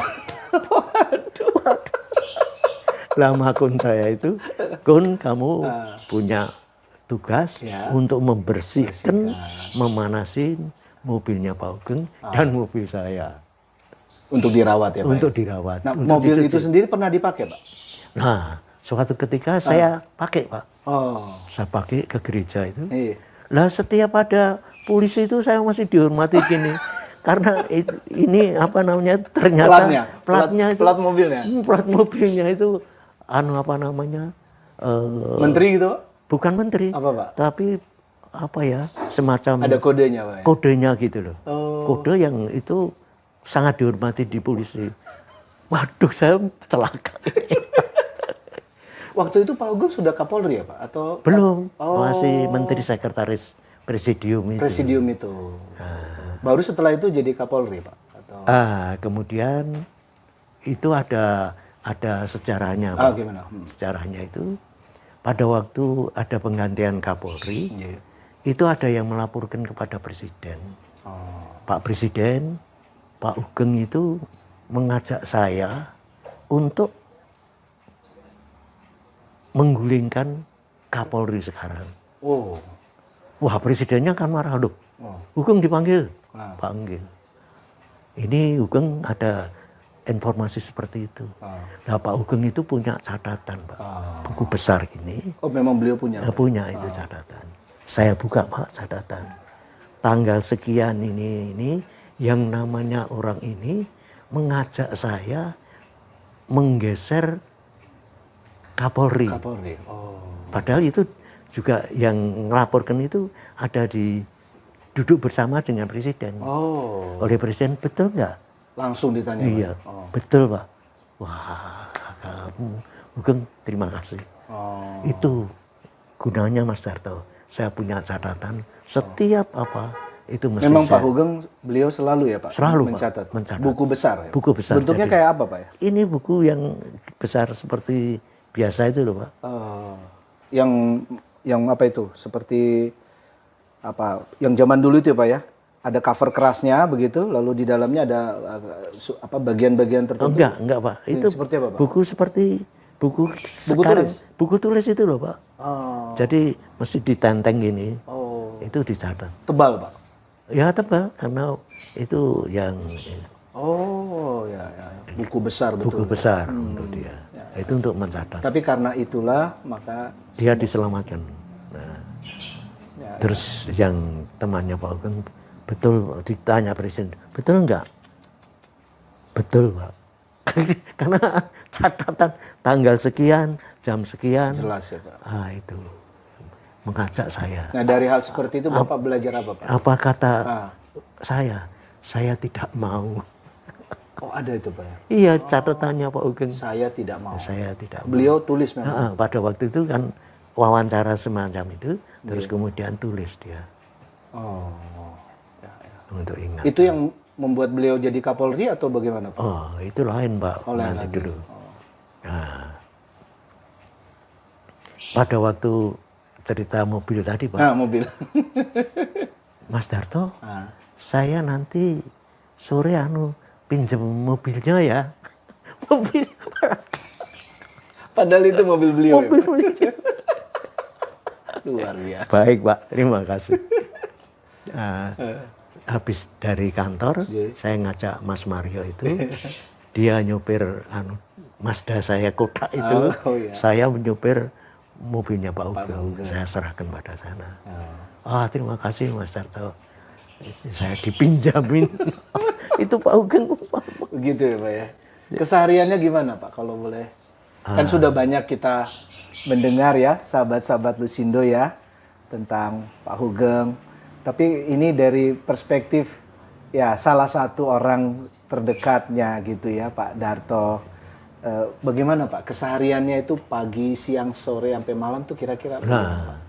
Lah Makun saya itu, Kun, kamu punya tugas untuk membersihkan, memanasin mobilnya Pak Ugeng dan mobil saya. Untuk dirawat ya, Pak? Untuk dirawat. Nah, untuk mobil dicuci. itu sendiri pernah dipakai, Pak? Nah, suatu ketika saya pakai, Pak. Oh. Saya pakai ke gereja itu. Iya. Lah setiap ada polisi itu saya masih dihormati gini. Karena ini apa namanya, ternyata platnya itu, plat mobilnya? Plat mobilnya itu apa namanya, Menteri gitu, Pak? bukan menteri. Apa, Pak? Tapi apa ya, semacam Ada kodenya, Pak? Ya? kodenya gitu loh. Oh. Kode yang itu sangat dihormati di polisi. Waduh, saya celaka. Waktu itu Pak Ugeng sudah Kapolri ya, Pak? Atau Belum, masih menteri sekretaris presidium itu. Presidium itu. Baru setelah itu jadi Kapolri, Pak? Atau... Kemudian itu ada sejarahnya, Pak. Gimana? Sejarahnya itu pada waktu ada penggantian Kapolri, Iya. itu ada yang melaporkan kepada Presiden. Oh. Pak Presiden, Pak Ugeng itu mengajak saya untuk menggulingkan Kapolri sekarang. Oh. Wah, presidennya kan marah, loh. Ugeng dipanggil, panggil. Ini Ugeng ada informasi seperti itu. Nah, Pak Ugeng itu punya catatan, Pak. Buku besar ini. Oh, memang beliau punya? Punya itu catatan. Saya buka, Pak, catatan. Tanggal sekian ini yang namanya orang ini mengajak saya menggeser Kapolri. Kapolri. Oh. Padahal itu juga yang melaporkan itu ada duduk bersama dengan Presiden. Oh. Oleh Presiden, betul nggak? Langsung ditanya, Iya, Pak? Oh. betul, Pak. Wah, kamu, Ugeng, terima kasih. Oh. Itu gunanya, Mas Darto. Saya punya catatan, setiap apa, itu mesti Memang saya... Pak Ugeng, beliau selalu ya, Pak? Selalu, Pak, mencatat. mencatat. Buku besar ya? Buku besar. Bentuknya jadi. kayak apa, Pak? Ya? Ini buku yang besar seperti biasa itu loh, Pak. Yang apa itu? Seperti apa? Yang zaman dulu itu ya, Pak ya? ada cover kerasnya begitu, lalu di dalamnya ada bagian-bagian tertentu. Enggak Pak. Itu seperti apa, Pak? buku seperti buku sekarang, buku tulis itu loh Pak. Oh. Jadi mesti ditenteng gini. Oh. Itu dicatat. Tebal, Pak? Ya tebal, karena itu yang Oh, ya. Buku besar betul. buku besar untuk dia. Itu untuk mencatat. Tapi karena itulah maka Dia diselamatkan. Nah, terus yang temannya Pak Ugeng, betul ditanya presiden, betul enggak? Betul Pak. Karena catatan tanggal sekian, jam sekian. jelas ya, Pak. Itu mengajak saya. Nah, dari hal seperti itu Bapak belajar apa, Pak? Apa kata saya tidak mau. Oh, ada itu, Pak ya? Iya, catatannya Pak Ugeng. Saya tidak mau. Saya tidak mau. Beliau tulis memang. Pada waktu itu kan wawancara semacam itu, terus kemudian tulis dia Oh. untuk ingat. Itu yang membuat beliau jadi Kapolri atau bagaimana, Pak? Oh, itu lain Pak, lain nanti lagi. dulu. Nah, pada waktu cerita mobil tadi Pak, Nah, mobil. Mas Darto, saya nanti sore pinjam mobilnya ya. Mobil. Padahal itu mobil beliau. Mobil Ya, Pak? beliau. Luar biasa. Baik Pak, terima kasih. Habis dari kantor, saya ngajak Mas Mario itu, dia nyupir Mazda saya kotak itu, iya. saya menyupir mobilnya Pak Ugeng. Saya serahkan pada sana. Terima kasih Mas Darto. Saya dipinjamin. Itu Pak Ugeng. Begitu ya, Pak ya. Kesehariannya gimana, Pak, kalau boleh? Kan sudah banyak kita mendengar ya, sahabat-sahabat Lusindo ya, tentang Pak Ugeng. Tapi ini dari perspektif ya salah satu orang terdekatnya gitu ya, Pak Darto. Bagaimana Pak, kesehariannya itu pagi, siang, sore, sampai malam tuh kira-kira? Nah,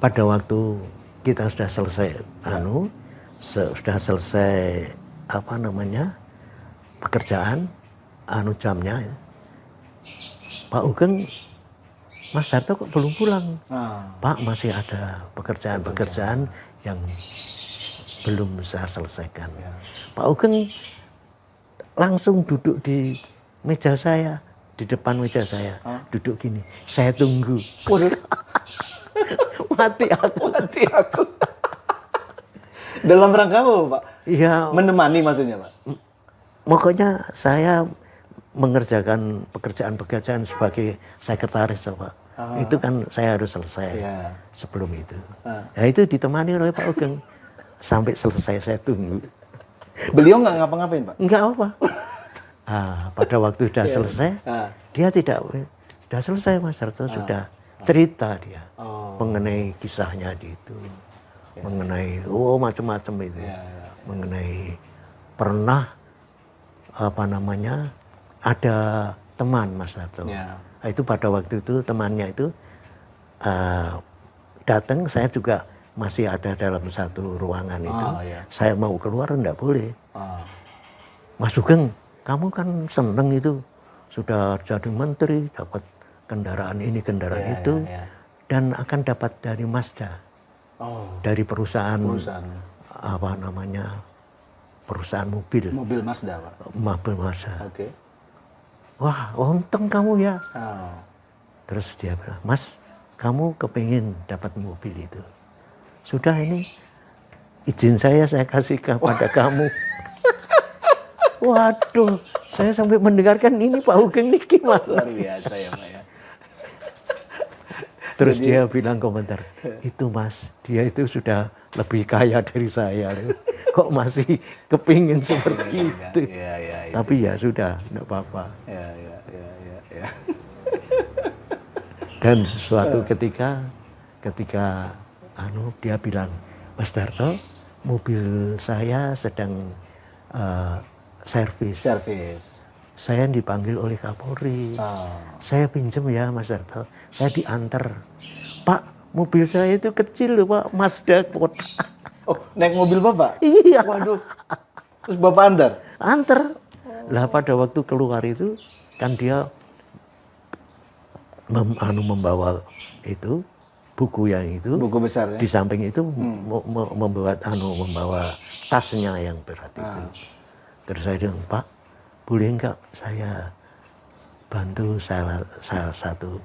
pada waktu kita sudah selesai, sudah selesai pekerjaan, jamnya, Pak Ugeng, Mas Darto kok belum pulang? Pak, masih ada pekerjaan-pekerjaan yang belum saya selesaikan. Pak Ugeng langsung duduk di meja saya, di depan meja saya, duduk gini. Saya tunggu. Mati aku. Dalam rangka apa, Pak? Iya. Menemani maksudnya, Pak? Pokoknya saya mengerjakan pekerjaan-pekerjaan sebagai sekretaris, Pak. Itu kan saya harus selesai sebelum itu. Ya itu ditemani oleh Pak Ugeng. Sampai selesai saya tunggu. Beliau nggak ngapa-ngapain, Pak? Enggak apa. Pada waktu sudah selesai, dia tidak, sudah selesai Mas Darto, sudah cerita dia mengenai kisahnya di itu, mengenai macam-macam itu, mengenai pernah ada teman Mas Darto. Itu pada waktu itu temannya itu datang, saya juga masih ada dalam satu ruangan itu. Saya mau keluar enggak boleh. Mas Ugeng, kamu kan seneng itu, sudah jadi menteri, dapat kendaraan ini, kendaraan itu, dan akan dapat dari Mazda, dari perusahaan perusahaan mobil. Mobil Mazda, Pak. Mobil Mazda. Oke. Wah, untung kamu ya. Terus dia bilang, Mas, kamu kepingin dapat mobil itu. Sudah ini, izin saya kasih kepada kamu. Waduh, saya sampai mendengarkan ini Pak Ugeng ini gimana? Luar biasa ya, Pak ya. Terus dia bilang komentar, itu Mas, dia itu sudah lebih kaya dari saya. Kok masih kepingin seperti itu? Tapi ya sudah, enggak apa-apa. Dan suatu ketika dia bilang, Mas Darto, mobil saya sedang servis. Saya dipanggil oleh Kapolri. Saya pinjam ya Mas Darto. Saya diantar. Pak, mobil saya itu kecil loh Pak, Mazda kotak. Oh, naik mobil Bapak? Iya. Waduh. Terus Bapak antar? Antar. Lah pada waktu keluar itu kan dia membawa itu buku yang itu. Buku besar ya? Di samping itu membawa tasnya yang berat itu. Terus saya bilang, Pak, boleh enggak saya bantu salah satu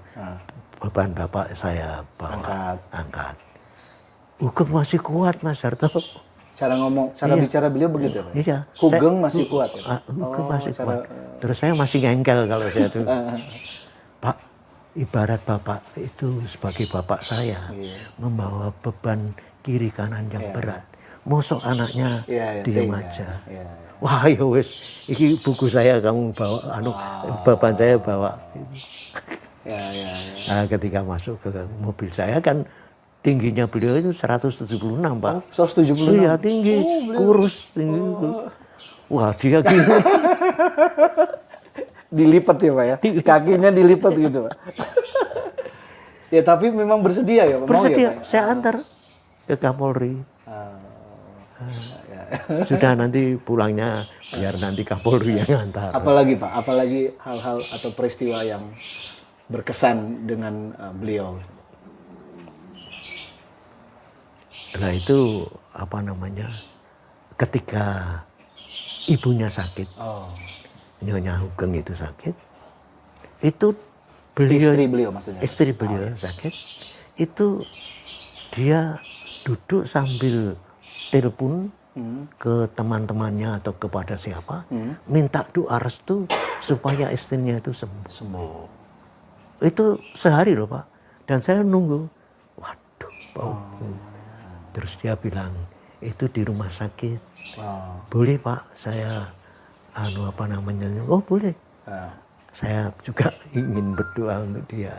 beban Bapak saya bawa angkat. Ugeng masih kuat Mas Harto. Cara ngomong, cara bicara beliau begitu ya? Iya. Ugeng masih kuat ya? Ugeng masih kuat. Terus saya masih ngengkel kalau saya tuh. Pak, ibarat Bapak itu sebagai Bapak saya membawa beban kiri kanan yang berat. Mosok anaknya diam aja. Wah, ya wes, iki buku saya kamu bawa, beban saya bawa. Nah, ketika masuk ke mobil saya kan tingginya beliau itu 176, Pak. 176? Iya, tinggi, kurus, tinggi. Wah, dia gini. Dilipat ya Pak ya? Kakinya dilipat gitu Pak. Ya tapi memang bersedia ya Pak? Bersedia, ya, Pak? saya antar ke Kapolri. Sudah nanti pulangnya biar nanti Kapolri yang antar. Apalagi Pak? Apalagi hal-hal atau peristiwa yang berkesan dengan beliau? Nah itu apa namanya, ketika ibunya sakit, Nyonya Hugeng itu sakit, itu beliau, istri beliau sakit, itu dia duduk sambil telepon ke teman-temannya atau kepada siapa, minta doa restu supaya istrinya itu sembuh. Itu sehari loh Pak, dan saya nunggu, waduh Pak. Terus dia bilang, itu di rumah sakit. Boleh Pak, saya oh boleh. Saya juga ingin berdoa untuk dia.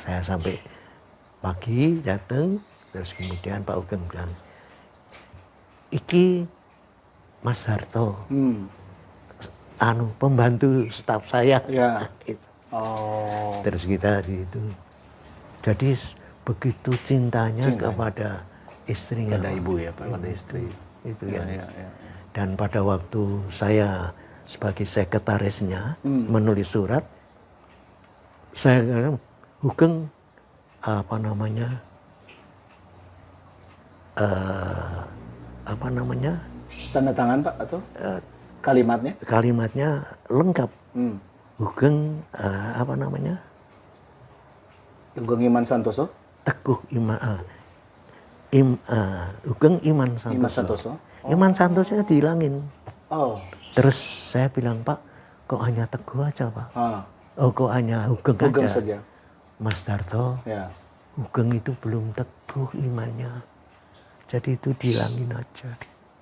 Saya sampai pagi datang, terus kemudian Pak Ugeng bilang, iki Mas Harto, pembantu staf saya. Terus kita di itu. Jadi begitu cintanya kepada istrinya. Pada ibu ya Pak, pada istri. Itu yang. Dan pada waktu saya sebagai sekretarisnya menulis surat, saya Hugeng tanda tangan Pak atau kalimatnya? Kalimatnya lengkap. Hugeng Hugeng Iman Santoso? Teguh Iman. Hugeng Iman Santoso. Iman Santoso dihilangin. Terus saya bilang, Pak, kok hanya Teguh aja Pak? Kok hanya Hugeng aja? Mas Darto, Hugeng itu belum teguh imannya. Jadi itu dihilangin aja.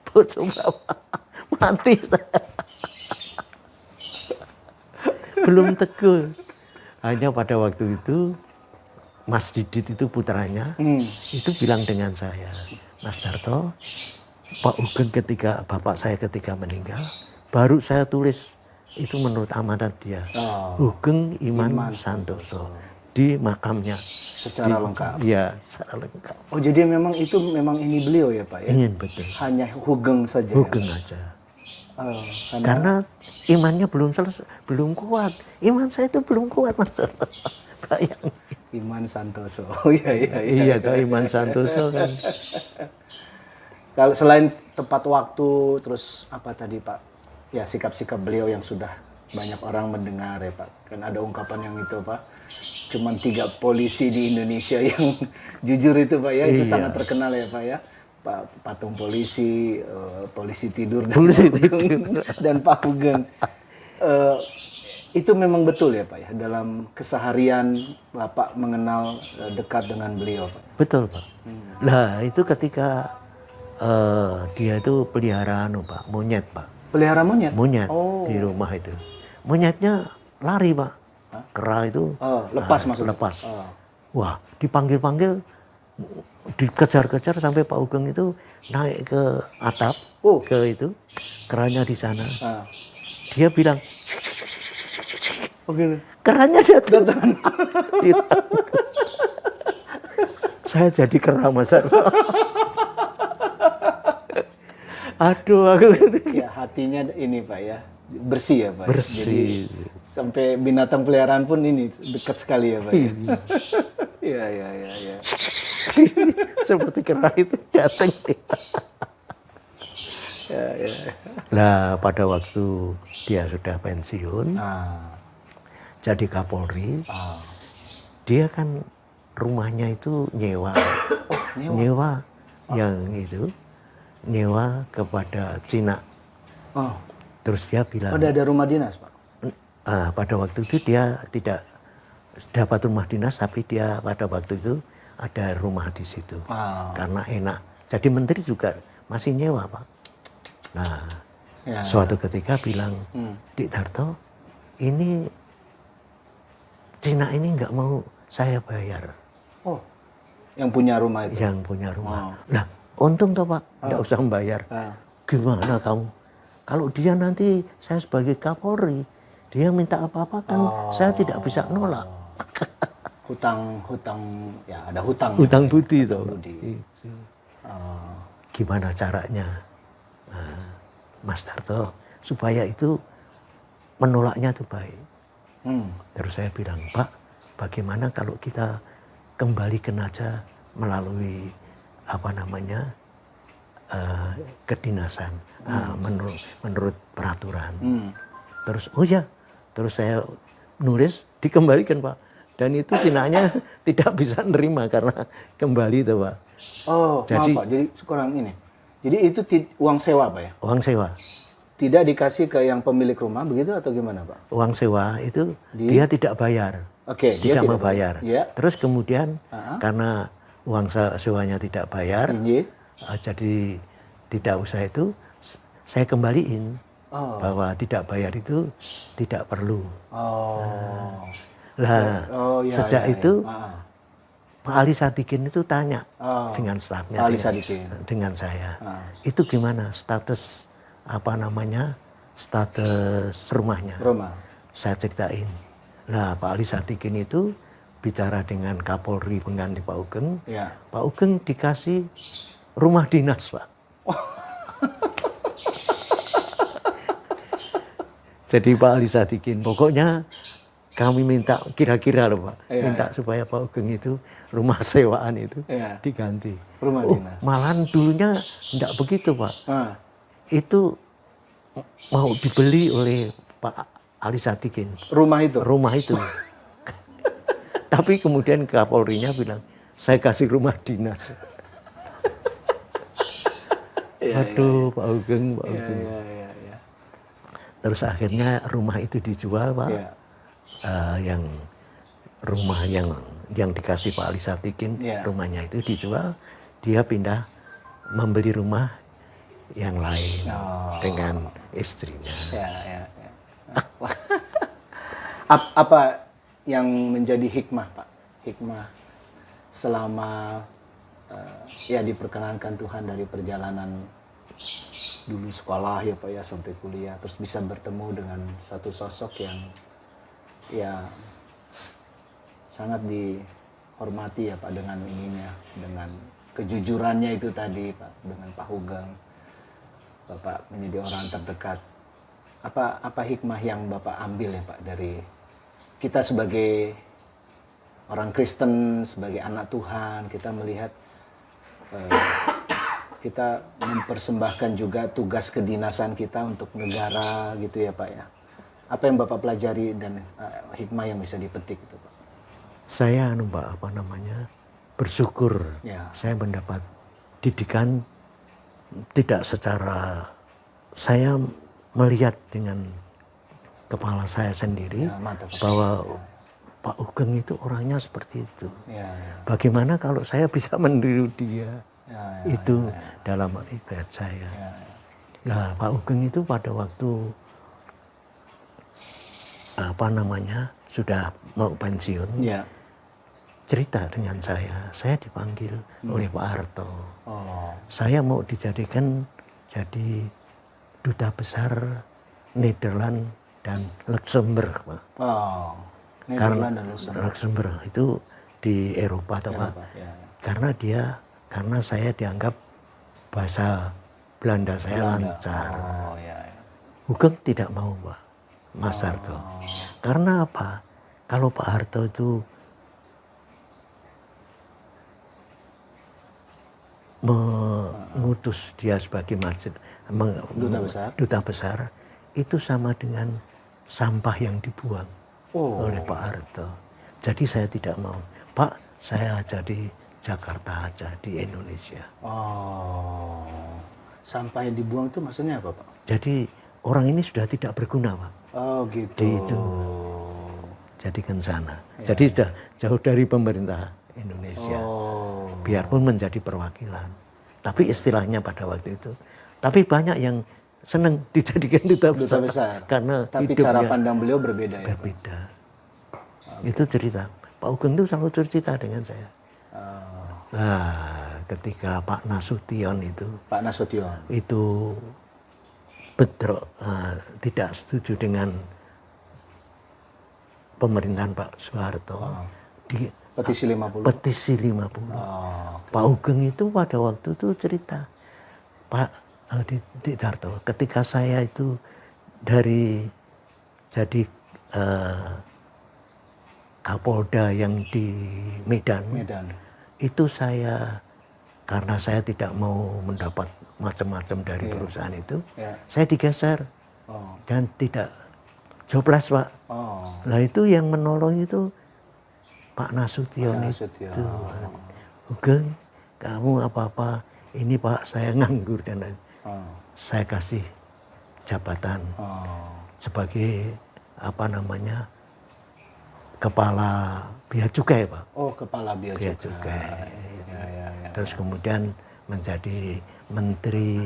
Betul Bapak, mati saya. Belum teguh. Hanya pada waktu itu, Mas Didit itu putranya, itu bilang dengan saya, Mas Darto, Pak Ugeng bapak saya ketika meninggal, baru saya tulis, itu menurut amanat dia, Hugeng Iman Santoso, di makamnya. Secara lengkap? Iya, secara lengkap. Oh jadi memang itu ini beliau ya Pak ya? Ingin betul. Hanya Hugeng saja? Hugeng aja. Karena imannya belum kuat. Iman saya itu belum kuat Mas Darto. Bayangin. Iman Santoso. Iya, toh Iman Santoso kan. Kalau selain tepat waktu, terus apa tadi Pak? Ya sikap-sikap beliau yang sudah banyak orang mendengar ya Pak. Kan ada ungkapan yang itu Pak. Cuman 3 polisi di Indonesia yang jujur itu Pak ya. Itu sangat terkenal ya Pak ya. Pak patung polisi, polisi tidur dan Pak Hugeng. Itu memang betul ya Pak ya, dalam keseharian Bapak mengenal dekat dengan beliau Pak? Betul Pak. Nah itu ketika dia itu pelihara Pak, monyet Pak. Pelihara monyet? Monyet di rumah itu. Monyetnya lari Pak. Kera itu lepas maksudnya? Lepas. Wah dipanggil-panggil, dikejar-kejar sampai Pak Ugeng itu naik ke atap, ke itu, keranya di sana. Dia bilang, keranya datang. Saya jadi kera Mas Darto. Aduh aku. Ya hatinya ini Pak ya, bersih ya Pak. Bersih. Jadi sampai binatang peliharaan pun ini dekat sekali ya Pak. Iya, iya, iya, iya. Seperti kera itu datang. Ya, ya. Nah, pada waktu dia sudah pensiun, jadi Kapolri, dia kan rumahnya itu nyewa, nyewa yang itu, nyewa kepada Cina. Oh, Terus dia bilang, ada rumah dinas Pak? pada waktu itu dia tidak dapat rumah dinas, tapi dia pada waktu itu ada rumah di situ, karena enak. Jadi menteri juga masih nyewa Pak. Nah, suatu ketika bilang, Dik Darto, ini Cina ini nggak mau saya bayar. Oh, yang punya rumah itu? Yang punya rumah. Nah, untung toh Pak, nggak usah membayar. Gimana kamu? Kalau dia nanti saya sebagai Kapolri, dia minta apa-apa kan saya tidak bisa nolak. Hutang, ya ada hutang. Hutang budi toh. Gimana caranya? Mas Darto, supaya itu menolaknya itu baik. Terus saya bilang, Pak, bagaimana kalau kita kembalikan aja melalui kedinasan, menurut peraturan. Terus, oh ya, terus saya nulis dikembalikan Pak. Dan itu Cinanya tidak bisa nerima karena kembali itu Pak. Oh, jadi, maaf Pak, jadi kurang ini. Jadi itu uang sewa Pak ya? Uang sewa. Tidak dikasih ke yang pemilik rumah begitu atau gimana Pak? Uang sewa itu dia tidak bayar. Oke, dia tidak membayar. Ya. Terus kemudian karena uang sewanya tidak bayar, jadi tidak usah itu, saya kembaliin bahwa tidak bayar itu tidak perlu. Sejak itu Pak Ali Sadikin itu tanya dengan stafnya, dengan saya, itu gimana status status rumahnya. Saya ceritain. Nah, Pak Ali Sadikin itu bicara dengan Kapolri pengganti Pak Ugeng. Pak Ugeng dikasih rumah dinas Pak. Jadi Pak Ali Sadikin, pokoknya kami minta kira-kira loh Pak, minta supaya Pak Ugeng itu rumah sewaan itu diganti. Rumah dinas. Malahan dulunya tidak begitu Pak. Itu mau dibeli oleh Pak Ali Sadikin. Rumah itu? Rumah itu. Tapi kemudian Kapolrinya bilang, saya kasih rumah dinas. Aduh Pak Ugeng, Pak Ugeng. Terus akhirnya rumah itu dijual Pak. Yang rumah yang dikasih Pak Ali Sadikin, rumahnya itu dijual, dia pindah membeli rumah yang lain dengan istrinya. Apa yang menjadi hikmah Pak? Hikmah selama diperkenankan Tuhan dari perjalanan dulu sekolah ya Pak ya sampai kuliah, terus bisa bertemu dengan satu sosok yang sangat dihormati ya Pak, dengan ininya, dengan kejujurannya itu tadi Pak, dengan Pak Ugeng. Bapak menjadi orang terdekat. Apa hikmah yang Bapak ambil ya Pak dari kita sebagai orang Kristen, sebagai anak Tuhan, kita melihat kita mempersembahkan juga tugas kedinasan kita untuk negara gitu ya Pak ya. Apa yang Bapak pelajari dan hikmah yang bisa dipetik itu Pak? Saya bersyukur saya mendapat didikan tidak secara saya melihat dengan kepala saya sendiri bahwa Pak Ugeng itu orangnya seperti itu. Bagaimana kalau saya bisa meniru dia? Itu dalam ibadah saya. Nah, Pak Ugeng itu pada waktu sudah mau pensiun, cerita dengan saya dipanggil oleh Pak Harto. Saya mau dijadikan jadi duta besar Nederland dan Luxembourg, Pak. Nederland dan Luxembourg itu di Eropa, Pak. Karena saya dianggap bahasa Belanda saya lancar. Hugeng tidak mau Pak, Mas Harto. Karena apa? Kalau Pak Harto itu mengutus dia sebagai duta besar, itu sama dengan sampah yang dibuang oleh Pak Harto. Jadi saya tidak mau. Pak, saya jadi Jakarta aja di Indonesia. Oh, sampah yang dibuang itu maksudnya apa Pak? Jadi orang ini sudah tidak berguna Pak. Oh gitu. Di itu. Jadikan sana. Jadi sudah jauh dari pemerintah Indonesia. Biarpun menjadi perwakilan. Tapi istilahnya pada waktu itu. Tapi banyak yang senang dijadikan duta besar. Karena tapi cara pandang beliau berbeda ya. Berbeda. Itu cerita. Pak Hugeng itu selalu cerita dengan saya. Nah, ketika Pak Nasution itu. Pak Nasution. Itu tidak setuju dengan pemerintahan Pak Soeharto. Di petisi 50. Petisi 50. Pak Hugeng itu pada waktu itu cerita, Pak Darto, ketika saya itu jadi Kapolda yang di Medan. Itu saya, karena saya tidak mau mendapat macam-macam dari perusahaan itu, saya digeser dan tidak jobless Pak. Nah itu yang menolong itu Pak Nasution itu. Hugeng, kamu apa-apa, ini Pak saya nganggur dan saya kasih jabatan sebagai kepala Bea Cukai Pak. Oh, kepala Bea Cukai. Terus kemudian menjadi menteri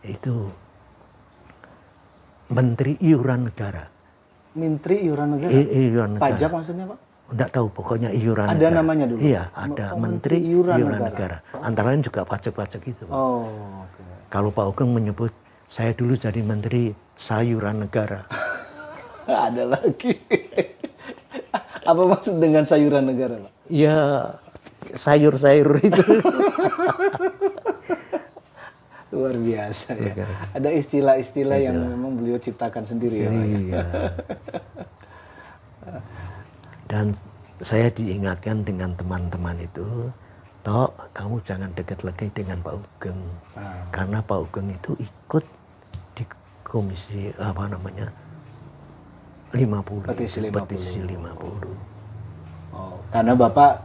itu menteri iuran negara. Menteri iuran negara? Iuran negara. Pajak maksudnya Pak? Enggak tahu, pokoknya iuran ada negara. namanya dulu? Iya, ada menteri iuran negara. Antara lain juga pajak-pajak itu Pak. Kalau Pak Hugeng menyebut, saya dulu jadi menteri sayuran negara. Ada lagi. Apa maksud dengan sayuran negara Pak? Ya, sayur-sayur itu. Luar biasa ya. Ada istilah-istilah yang memang beliau ciptakan sendiri ya Pak. Iya. Dan saya diingatkan dengan teman-teman itu, Tok, kamu jangan dekat lagi dengan Pak Hugeng. Karena Pak Hugeng itu ikut di komisi 50. Petisi 50. Karena Bapak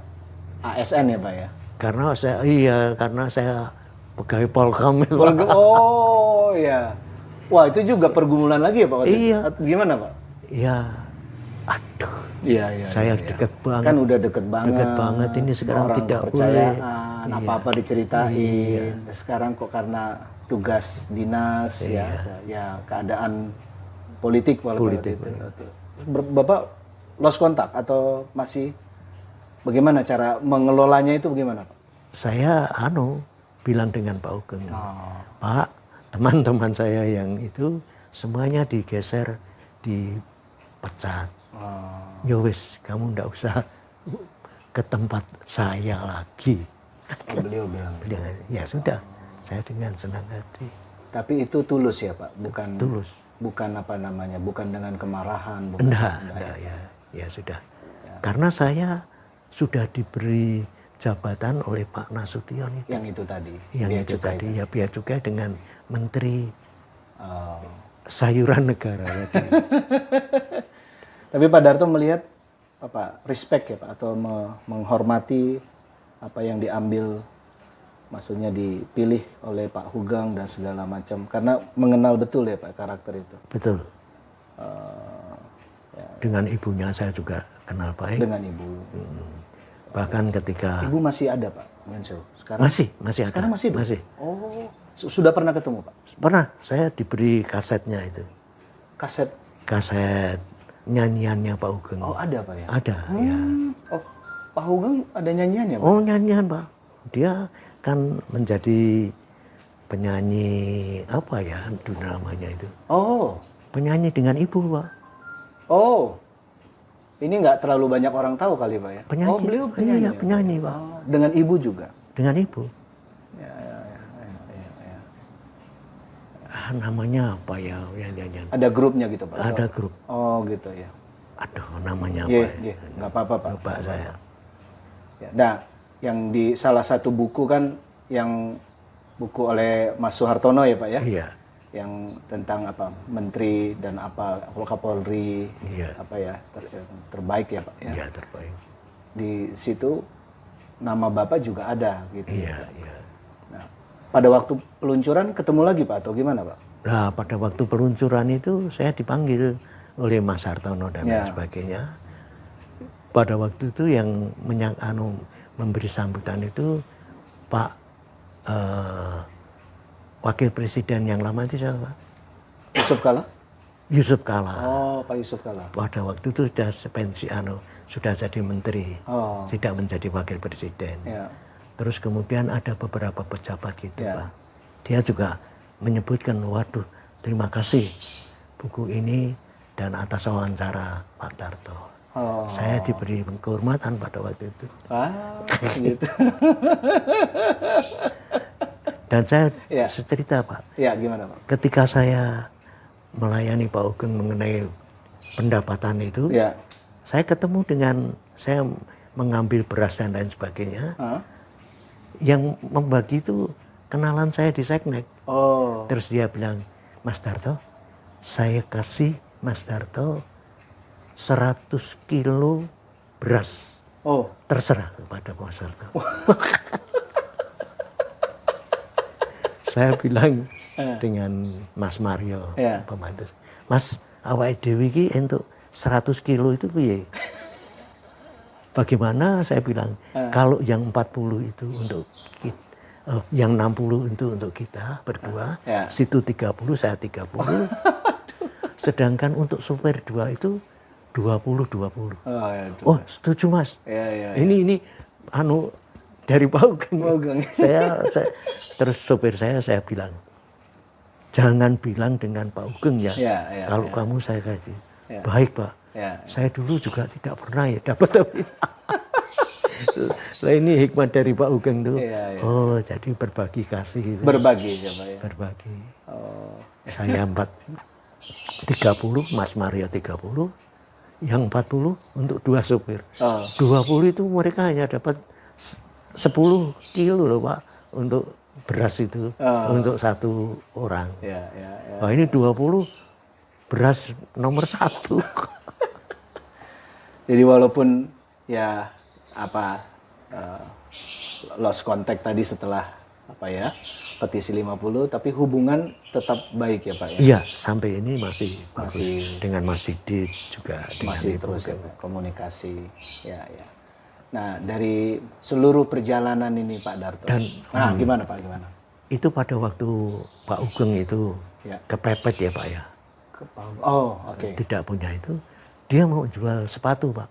ASN ya Pak ya? Karena saya pegawai Polkam. Oh ya. Wah itu juga pergumulan lagi ya Pak? Iya. Gimana Pak? Ya, aduh. Iya. Saya dekat banget. Kan udah deket banget. Dekat banget ini sekarang orang tidak kepercayaan, boleh. apa-apa diceritain. Sekarang kok karena tugas dinas ya keadaan politik itu. Bapak lost kontak atau masih bagaimana cara mengelolanya itu bagaimana Pak? Saya bilang dengan Pak Hugeng, Pak, teman-teman saya yang itu semuanya digeser, dipecat. Ya wis, kamu ndak usah ke tempat saya lagi. Beliau bilang. Ya sudah, saya dengan senang hati. Tapi itu tulus ya Pak, bukan tulus. Bukan bukan dengan kemarahan. Enggak, ya sudah. Ya. Karena saya sudah diberi jabatan oleh Pak Nasution itu. Yang itu tadi. Yang itu tadi ya Bea Cukai dengan Menteri Sayuran Negara tadi. Tapi Pak Darto melihat respect ya Pak, atau menghormati apa yang diambil, maksudnya dipilih oleh Pak Hugeng dan segala macam, karena mengenal betul ya Pak karakter itu. Betul. Dengan ibunya saya juga kenal baik. Dengan ibu. Bahkan ketika ibu masih ada Pak Ngenso sekarang? Masih ada. Sekarang masih ada? Masih. Oh, sudah pernah ketemu Pak? Pernah. Saya diberi kasetnya itu. Kaset nyanyiannya Pak Hugeng. Oh ada Pak ya? Ada ya. Oh Pak Hugeng ada nyanyiannya Pak? Oh nyanyian Pak. Dia kan menjadi penyanyi apa ya itu namanya itu. Oh. Penyanyi dengan ibu Pak. Oh. Ini nggak terlalu banyak orang tahu kali Pak ya? Penyanyi. Oh beliau penyanyi. Iya penyanyi Pak. Dengan ibu juga? Dengan ibu. Ya. namanya apa ya? Ada grupnya gitu Pak? Ada grup. Oh gitu ya. Aduh, namanya apa? Iya, nggak apa-apa Pak. Lupa saya. Ya, nah, yang di salah satu buku kan yang buku oleh Mas Suhartono ya Pak ya? Iya. Yang tentang apa menteri dan apa Kapolri Iya. apa ya terbaik ya Pak ya? Iya, terbaik. Di situ nama Bapak juga ada gitu. Iya, iya. Nah, pada waktu peluncuran ketemu lagi Pak atau gimana Pak? Nah, pada waktu peluncuran itu saya dipanggil oleh Mas Hartono dan lain sebagainya. Pada waktu itu yang memberi sambutan itu Pak Wakil Presiden yang lama itu siapa? Yusuf Kala? Yusuf Kala. Oh, Pak Yusuf Kala. Pada waktu itu sudah pensi sudah jadi menteri, tidak menjadi wakil presiden. Ya. Terus kemudian ada beberapa pejabat gitu Ya. Pak. Dia juga menyebutkan, waduh terima kasih buku ini dan atas wawancara Pak Darto. Oh. Saya diberi kehormatan pada waktu itu. Gitu. Dan saya cerita Pak, Ya, gimana Pak? ketika saya melayani Pak Ugeng mengenai pendapatan itu, saya ketemu dengan, saya mengambil beras dan lain sebagainya. Yang membagi itu kenalan saya di Seknek. Oh. Terus dia bilang, Mas Darto, saya kasih Mas Darto 100 kilo beras. Oh. Terserah kepada Mas Darto. Saya bilang dengan Mas Mario, pembantu, Mas, awake dhewe iki entuk 100 kilo itu piye? Bagaimana? Saya bilang, kalau yang 40 itu untuk kita, yang 60 itu untuk kita berdua, situ 30, saya 30. Sedangkan untuk supir 2 itu 20. Oh, setuju Mas. Ini dari Pak Ugeng. Saya terus sopir saya bilang, jangan bilang dengan Pak Ugeng ya. Kalau kamu saya kasih. Baik Pak. Saya dulu juga tidak pernah ya dapat. Nah, ini hikmat dari Pak Ugeng tuh. Oh, jadi berbagi kasih. Gitu. Berbagi ya Pak ya. Berbagi. Oh. Saya 30, Mas Mario 30, yang 40 untuk 2 sopir. 20 itu mereka hanya dapat 10 kilo loh Pak untuk beras itu untuk 1 orang. Wah, ini 20 beras nomor 1. Jadi walaupun ya lost contact tadi setelah petisi 50, tapi hubungan tetap baik ya Pak ya. Iya, sampai ini masih dengan Mas Didit juga masih terus ya Pak, komunikasi. Ya. Nah, dari seluruh perjalanan ini Pak Darto. Dan, gimana Pak? Gimana? Itu pada waktu Pak Ugeng itu kepepet ya Pak ya. Oh, oke. Tidak punya itu, dia mau jual sepatu Pak.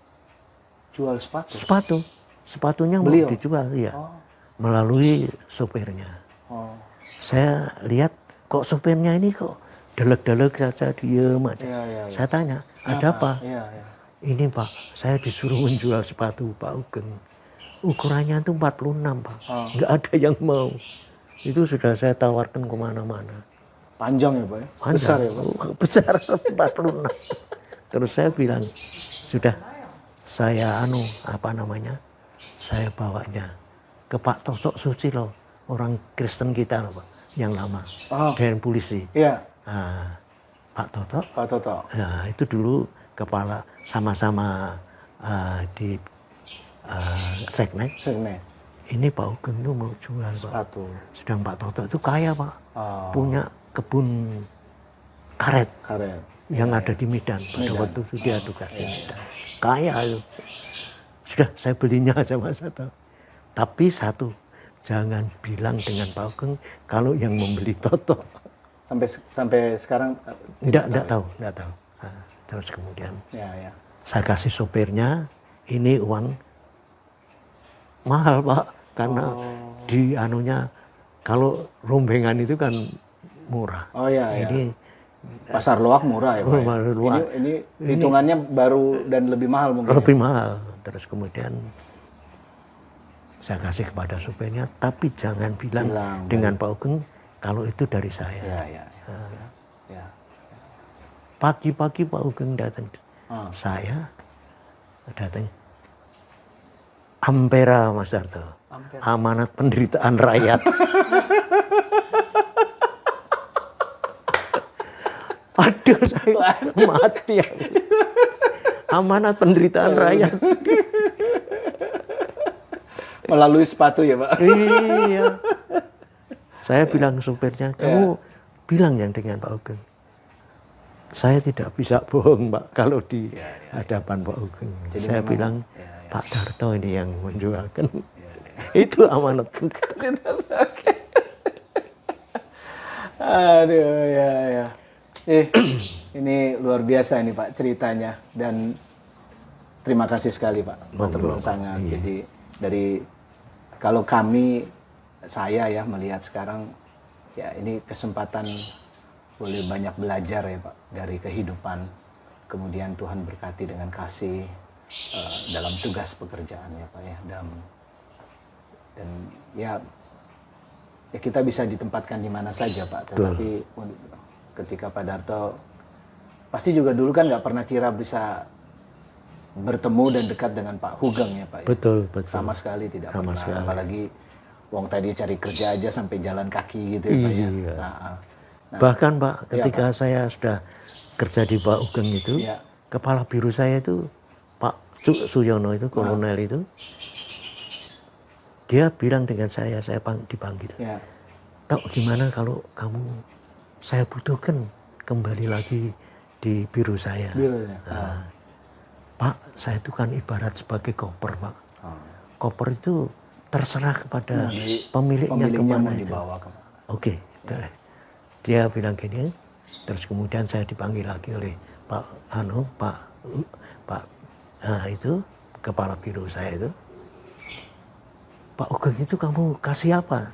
Jual sepatu? Sepatu. Sepatunya mau dijual, iya. Melalui sopirnya. Saya lihat kok sopirnya ini kok delek-delek saja, diem aja. Saya tanya, ada apa? Ini Pak, saya disuruh menjual sepatu Pak Ugeng. Ukurannya itu 46 Pak. Nggak ada yang mau. Itu sudah saya tawarkan kemana-mana. Panjang ya Pak ya? Panjang. Besar ya Pak? Besar 46. Terus saya bilang, sudah saya saya bawanya ke Pak Toto Susilo, orang Kristen kita loh Pak, yang lama. Dengan polisi. Iya. Nah, Pak Toto. Nah, itu dulu kepala sama-sama di Seknek. Ini Pak Ugeng itu mau jual sepatu. Sedang Pak Toto itu kaya Pak, punya kebun karet. Yang ada di Medan. Pada waktu itu dia tugas di Medan. Kaya itu. Sudah saya belinya sama satu. Tapi satu, jangan bilang dengan Pak Ugeng kalau yang membeli Toto. Sampai sekarang Enggak tahu. Nah, terus kemudian saya kasih sopirnya, ini uang mahal Pak, karena di kalau rombengan itu kan murah. Ini Pasar Loak murah ya Pak. Ini hitungannya baru dan lebih mahal mungkin. Lebih mahal. Terus kemudian saya kasih kepada sopirnya, tapi jangan bilang dengan Pak Ugeng kalau itu dari saya. Pagi-pagi Pak Ugeng datang. Saya datang. Ampera Mas Darto. Amanat penderitaan rakyat. Aduh saya mati. Amanat penderitaan rakyat. Melalui sepatu ya Pak? Iya. Saya bilang supirnya, kamu bilang yang dengan Pak Ugeng. Saya tidak bisa bohong Pak kalau di hadapan Pak Ugeng. Jadi saya bilang, Pak Darto ini yang menjualkan. Itu amanat penderitaan. Aduh ya. Ini luar biasa ini Pak ceritanya, dan terima kasih sekali Pak, teman sangat. Jadi dari kalau saya ya melihat sekarang ya ini kesempatan boleh banyak belajar ya Pak dari kehidupan, kemudian Tuhan berkati dengan kasih dalam tugas pekerjaan ya Pak ya, dan ya kita bisa ditempatkan di mana saja Pak, tetapi ketika Pak Darto pasti juga dulu kan nggak pernah kira bisa bertemu dan dekat dengan Pak Hugeng ya Pak ya? Betul. Sama sekali tidak Sama pernah, sekali. apalagi wong tadi cari kerja aja sampai jalan kaki gitu ya Pak ya. Nah, bahkan Pak ketika saya sudah kerja di Pak Ugeng itu, kepala biro saya itu Pak Cuk Suyono itu, kolonel itu, dia bilang dengan saya dipanggil. Tok gimana kalau saya butuhkan kembali lagi di biro saya. Pak, saya itu kan ibarat sebagai koper, Pak. Koper itu terserah kepada pemiliknya kemana itu. Oke. Dia bilang gini, terus kemudian saya dipanggil lagi oleh Pak itu kepala biro saya itu. Pak Ugeng itu kamu kasih apa?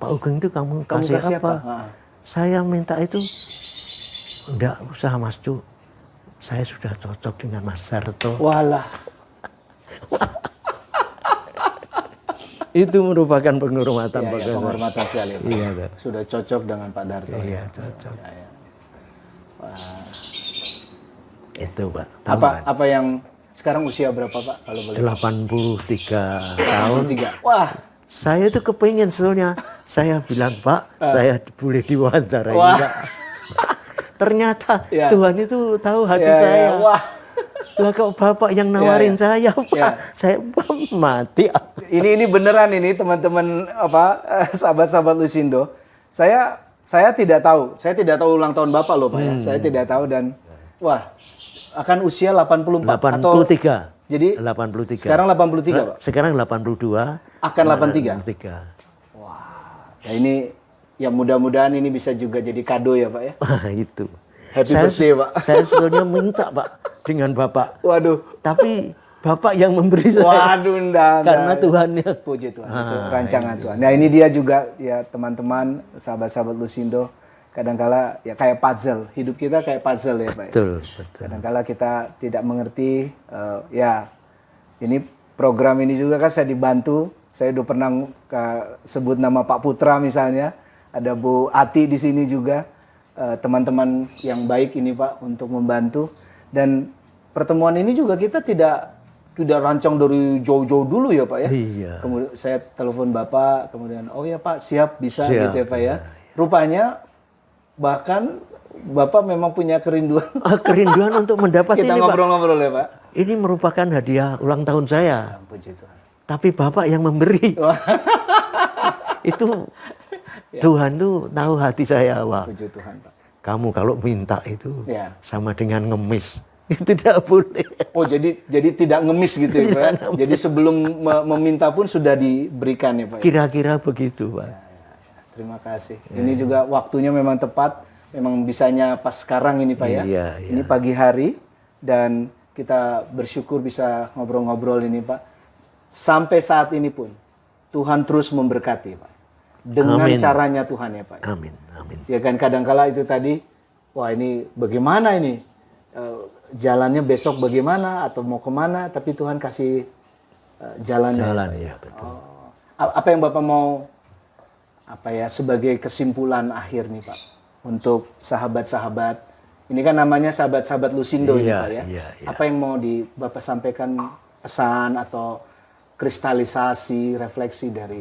Pak Ugeng itu kamu kasih apa? Saya minta itu, enggak usah Mas Cuk. Saya sudah cocok dengan Mas Darto. Walah. Itu merupakan penghormatan. Penghormatan sekali Pak. Iya, sudah cocok dengan Pak Darto. Iya, cocok. Wah. Itu Pak. Apa yang sekarang usia berapa Pak kalau boleh? 83 tahun. 83. Wah. Saya itu kepingin sebetulnya. Saya bilang Pak, saya boleh diwawancarai enggak? Ternyata Tuhan itu tahu hati saya. Wah. Lah kok Bapak yang nawarin saya, Pak. Saya mati. Ini beneran ini teman-teman sahabat-sahabat Lusindo. Saya tidak tahu. Saya tidak tahu ulang tahun Bapak loh Pak ya. Saya tidak tahu, dan akan usia 84 83. atau jadi 83. Sekarang 83 Pak. Sekarang 82. Akan 83. 83. Wah. Ya ini ya mudah-mudahan ini bisa juga jadi kado ya Pak ya. Itu. Happy birthday Pak. Saya sebetulnya minta Pak dengan Bapak. Waduh. Tapi Bapak yang memberi saya. Waduh, karena Tuhannya. Puji Tuhan. Itu rancangan Tuhan. Nah ini dia juga ya teman-teman, sahabat-sahabat Lusindo. Kadangkala ya kayak puzzle. Hidup kita kayak puzzle ya Pak. Betul. Kadangkala kita tidak mengerti. Ini program ini juga kan saya dibantu. Saya udah pernah sebut nama Pak Putra misalnya. Ada Bu Ati di sini juga, teman-teman yang baik ini Pak untuk membantu. Dan pertemuan ini juga kita tidak rancang dari jauh-jauh dulu ya Pak ya. Iya. Kemudian saya telepon Bapak, kemudian oh ya Pak siap bisa gitu ya Pak ya. Rupanya bahkan Bapak memang punya kerinduan. Kerinduan untuk mendapat kita ini Pak. Kita ngobrol-ngobrol ya Pak. Ini merupakan hadiah ulang tahun saya. Puji Tuhan. Tapi Bapak yang memberi. Itu Tuhan tuh tahu hati saya, Wah. Puji Tuhan, Pak. Kamu kalau minta itu sama dengan ngemis. Itu tidak boleh. Oh, jadi tidak ngemis gitu ya, Pak. Jadi sebelum meminta pun sudah diberikan ya, Pak. Kira-kira begitu, Pak. Terima kasih. Ini juga waktunya memang tepat. Memang bisanya pas sekarang ini, Pak ya. Ini pagi hari dan kita bersyukur bisa ngobrol-ngobrol ini, Pak. Sampai saat ini pun Tuhan terus memberkati, Pak. Dengan caranya Tuhan ya Pak. Amin. Ya kan kadangkala itu tadi, wah ini bagaimana ini jalannya besok bagaimana atau mau kemana, tapi Tuhan kasih jalannya. Jalan ya betul. Apa yang Bapak mau sebagai kesimpulan akhir nih Pak untuk sahabat-sahabat Ini kan namanya sahabat-sahabat Lusindo ini Iya, Pak ya. iya, iya. Apa yang mau Bapak sampaikan pesan atau kristalisasi, refleksi dari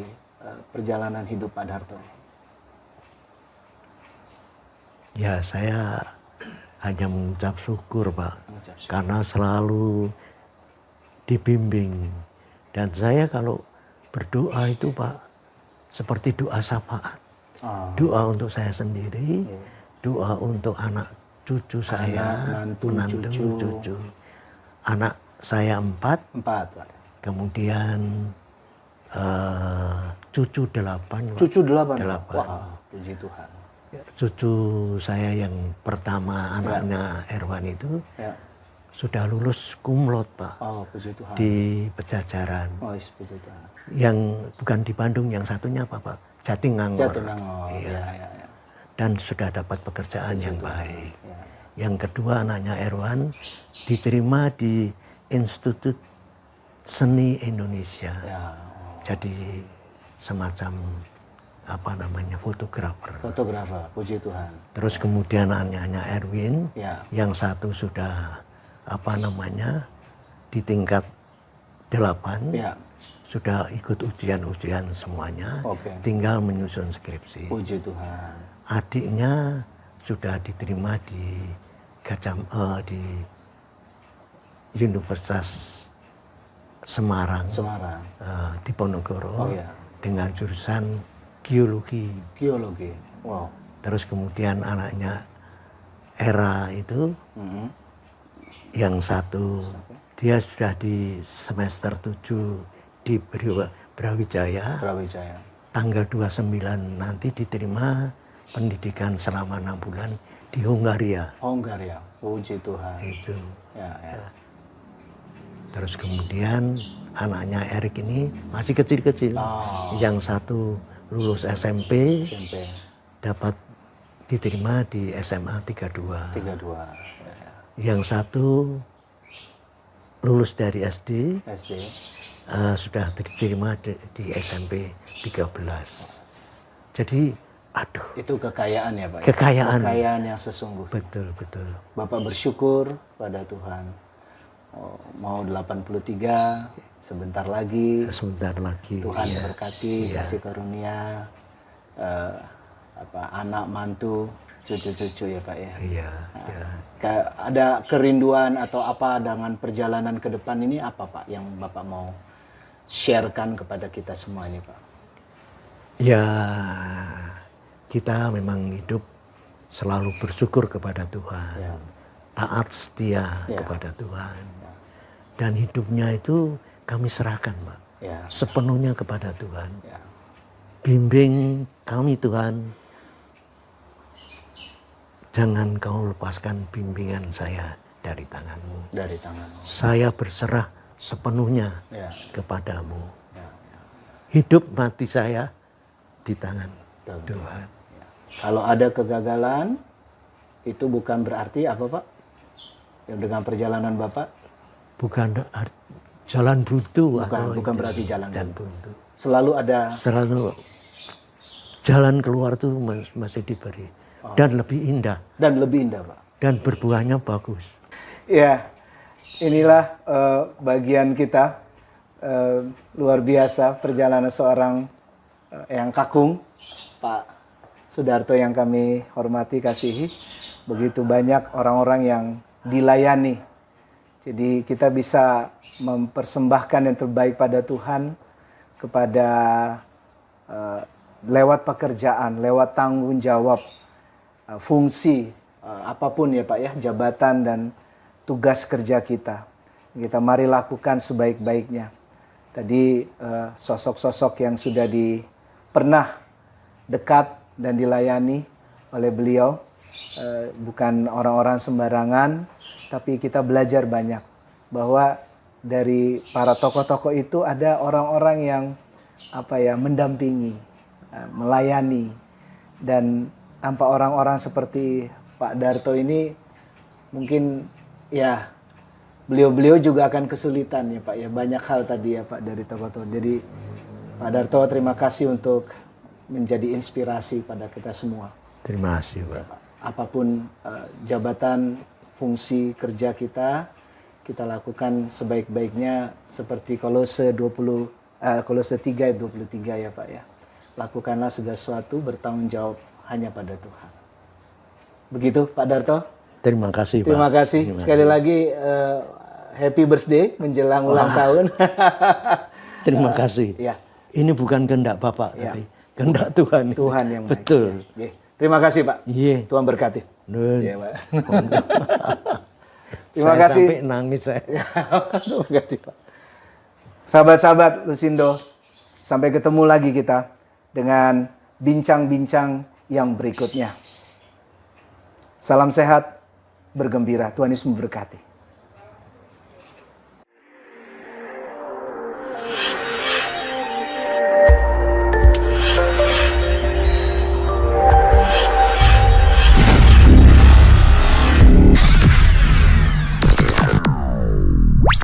perjalanan hidup Pak Darto? Ya, saya hanya mengucap syukur, Pak. Mengucap syukur. Karena selalu dibimbing. Dan saya kalau berdoa itu, Pak, seperti doa syafaat. Doa untuk saya sendiri, doa untuk anak cucu saya, menantu cucu. Anak saya 4, Pak. kemudian cucu 8. Pak. Cucu 8. 8. Wah, puji Tuhan. Cucu saya yang pertama anaknya Erwan itu Ya. sudah lulus cum laude, Pak, Oh, puji Tuhan. di Pejajaran. Oh, puji Tuhan. Yang bukan di Bandung, yang satunya apa, Pak? Jatinangor. Jatinangor. Iya. Ya. Dan sudah dapat pekerjaan yang baik. Ya. Yang kedua anaknya Erwan diterima di Institut Seni Indonesia. Ya. Jadi semacam fotografer. Fotografer, puji Tuhan. Terus kemudian anaknya Erwin, Ya. yang satu sudah di tingkat 8, Ya. sudah ikut ujian-ujian semuanya, Oke. tinggal menyusun skripsi. Puji Tuhan. Adiknya sudah diterima di di Universitas Semarang, di Ponorogo, Oh, ya. dengan jurusan geologi. Geologi. Wow. Terus kemudian anaknya Era itu, yang satu dia sudah di semester 7 di Brawijaya. Brawijaya. Tanggal 29 nanti diterima pendidikan selama 6 bulan di Hungaria. Hungaria. Puji Tuhan. Itu. Ya. Terus kemudian anaknya Erik ini masih kecil-kecil. Yang satu lulus SMP, dapat diterima di SMA 32. 32. Yang satu lulus dari SD, sudah diterima di SMP 13. Jadi, aduh. Itu kekayaan ya Pak? Kekayaan. Kekayaan yang sesungguhnya. Betul. Bapak bersyukur pada Tuhan. Oh, mau 83, sebentar lagi. Tuhan ya. berkati, kasih karunia, anak mantu, cucu-cucu ya Pak ya. Iya. Ada kerinduan atau apa dengan perjalanan ke depan ini apa Pak yang Bapak mau sharekan kepada kita semua ini Pak? Ya, kita memang hidup selalu bersyukur kepada Tuhan. Ya. Taat setia kepada Tuhan. Dan hidupnya itu kami serahkan, Pak. Ya. Sepenuhnya kepada Tuhan. Ya. Bimbing kami Tuhan. Jangan kau lepaskan bimbingan saya dari tangan-Mu. Dari tangan-Mu. Saya berserah sepenuhnya kepadamu. Hidup mati saya di tangan Tuhan. Kalau ada kegagalan, itu bukan berarti apa Pak? Yang dengan perjalanan Bapak? Bukan jalan buntu. Bukan berarti jalan buntu. Selalu ada. Selalu jalan keluar itu masih diberi. Dan lebih indah. Dan lebih indah Pak. Dan berbuahnya bagus. Ya, inilah bagian kita. Luar biasa perjalanan seorang yang kakung, Pak Sudarto yang kami hormati, kasihi. Begitu banyak orang-orang yang dilayani. Jadi kita bisa mempersembahkan yang terbaik pada Tuhan, kepada lewat pekerjaan, lewat tanggung jawab, fungsi, apapun ya Pak ya, jabatan dan tugas kerja kita. Kita mari lakukan sebaik-baiknya. Tadi sosok-sosok yang sudah pernah dekat dan dilayani oleh beliau, bukan orang-orang sembarangan, tapi kita belajar banyak bahwa dari para tokoh-tokoh itu ada orang-orang yang mendampingi, melayani, dan tanpa orang-orang seperti Pak Darto ini mungkin ya beliau juga akan kesulitan ya Pak ya, banyak hal tadi ya Pak dari tokoh-tokoh. Jadi Pak Darto terima kasih untuk menjadi inspirasi pada kita semua. Terima kasih Pak. apapun jabatan, fungsi kerja kita lakukan sebaik-baiknya seperti Kolose 3 ayat 23 ya Pak ya. Lakukanlah segala sesuatu bertanggung jawab hanya pada Tuhan. Begitu Pak Darto. Terima kasih Pak. Terima kasih. Sekali lagi happy birthday menjelang ulang tahun. Terima kasih. Ya. Ini bukan kehendak Bapak, tapi kehendak Tuhan. Tuhan yang betul. Ya. Terima kasih Pak. Iya. Tuhan berkati. Nun. Ya, Pak. Terima Saya kasih. sampai nangis saya. Terima kasih Pak. Sahabat-sahabat Lusindo, sampai ketemu lagi kita dengan bincang-bincang yang berikutnya. Salam sehat, bergembira. Tuhan Yesus memberkati.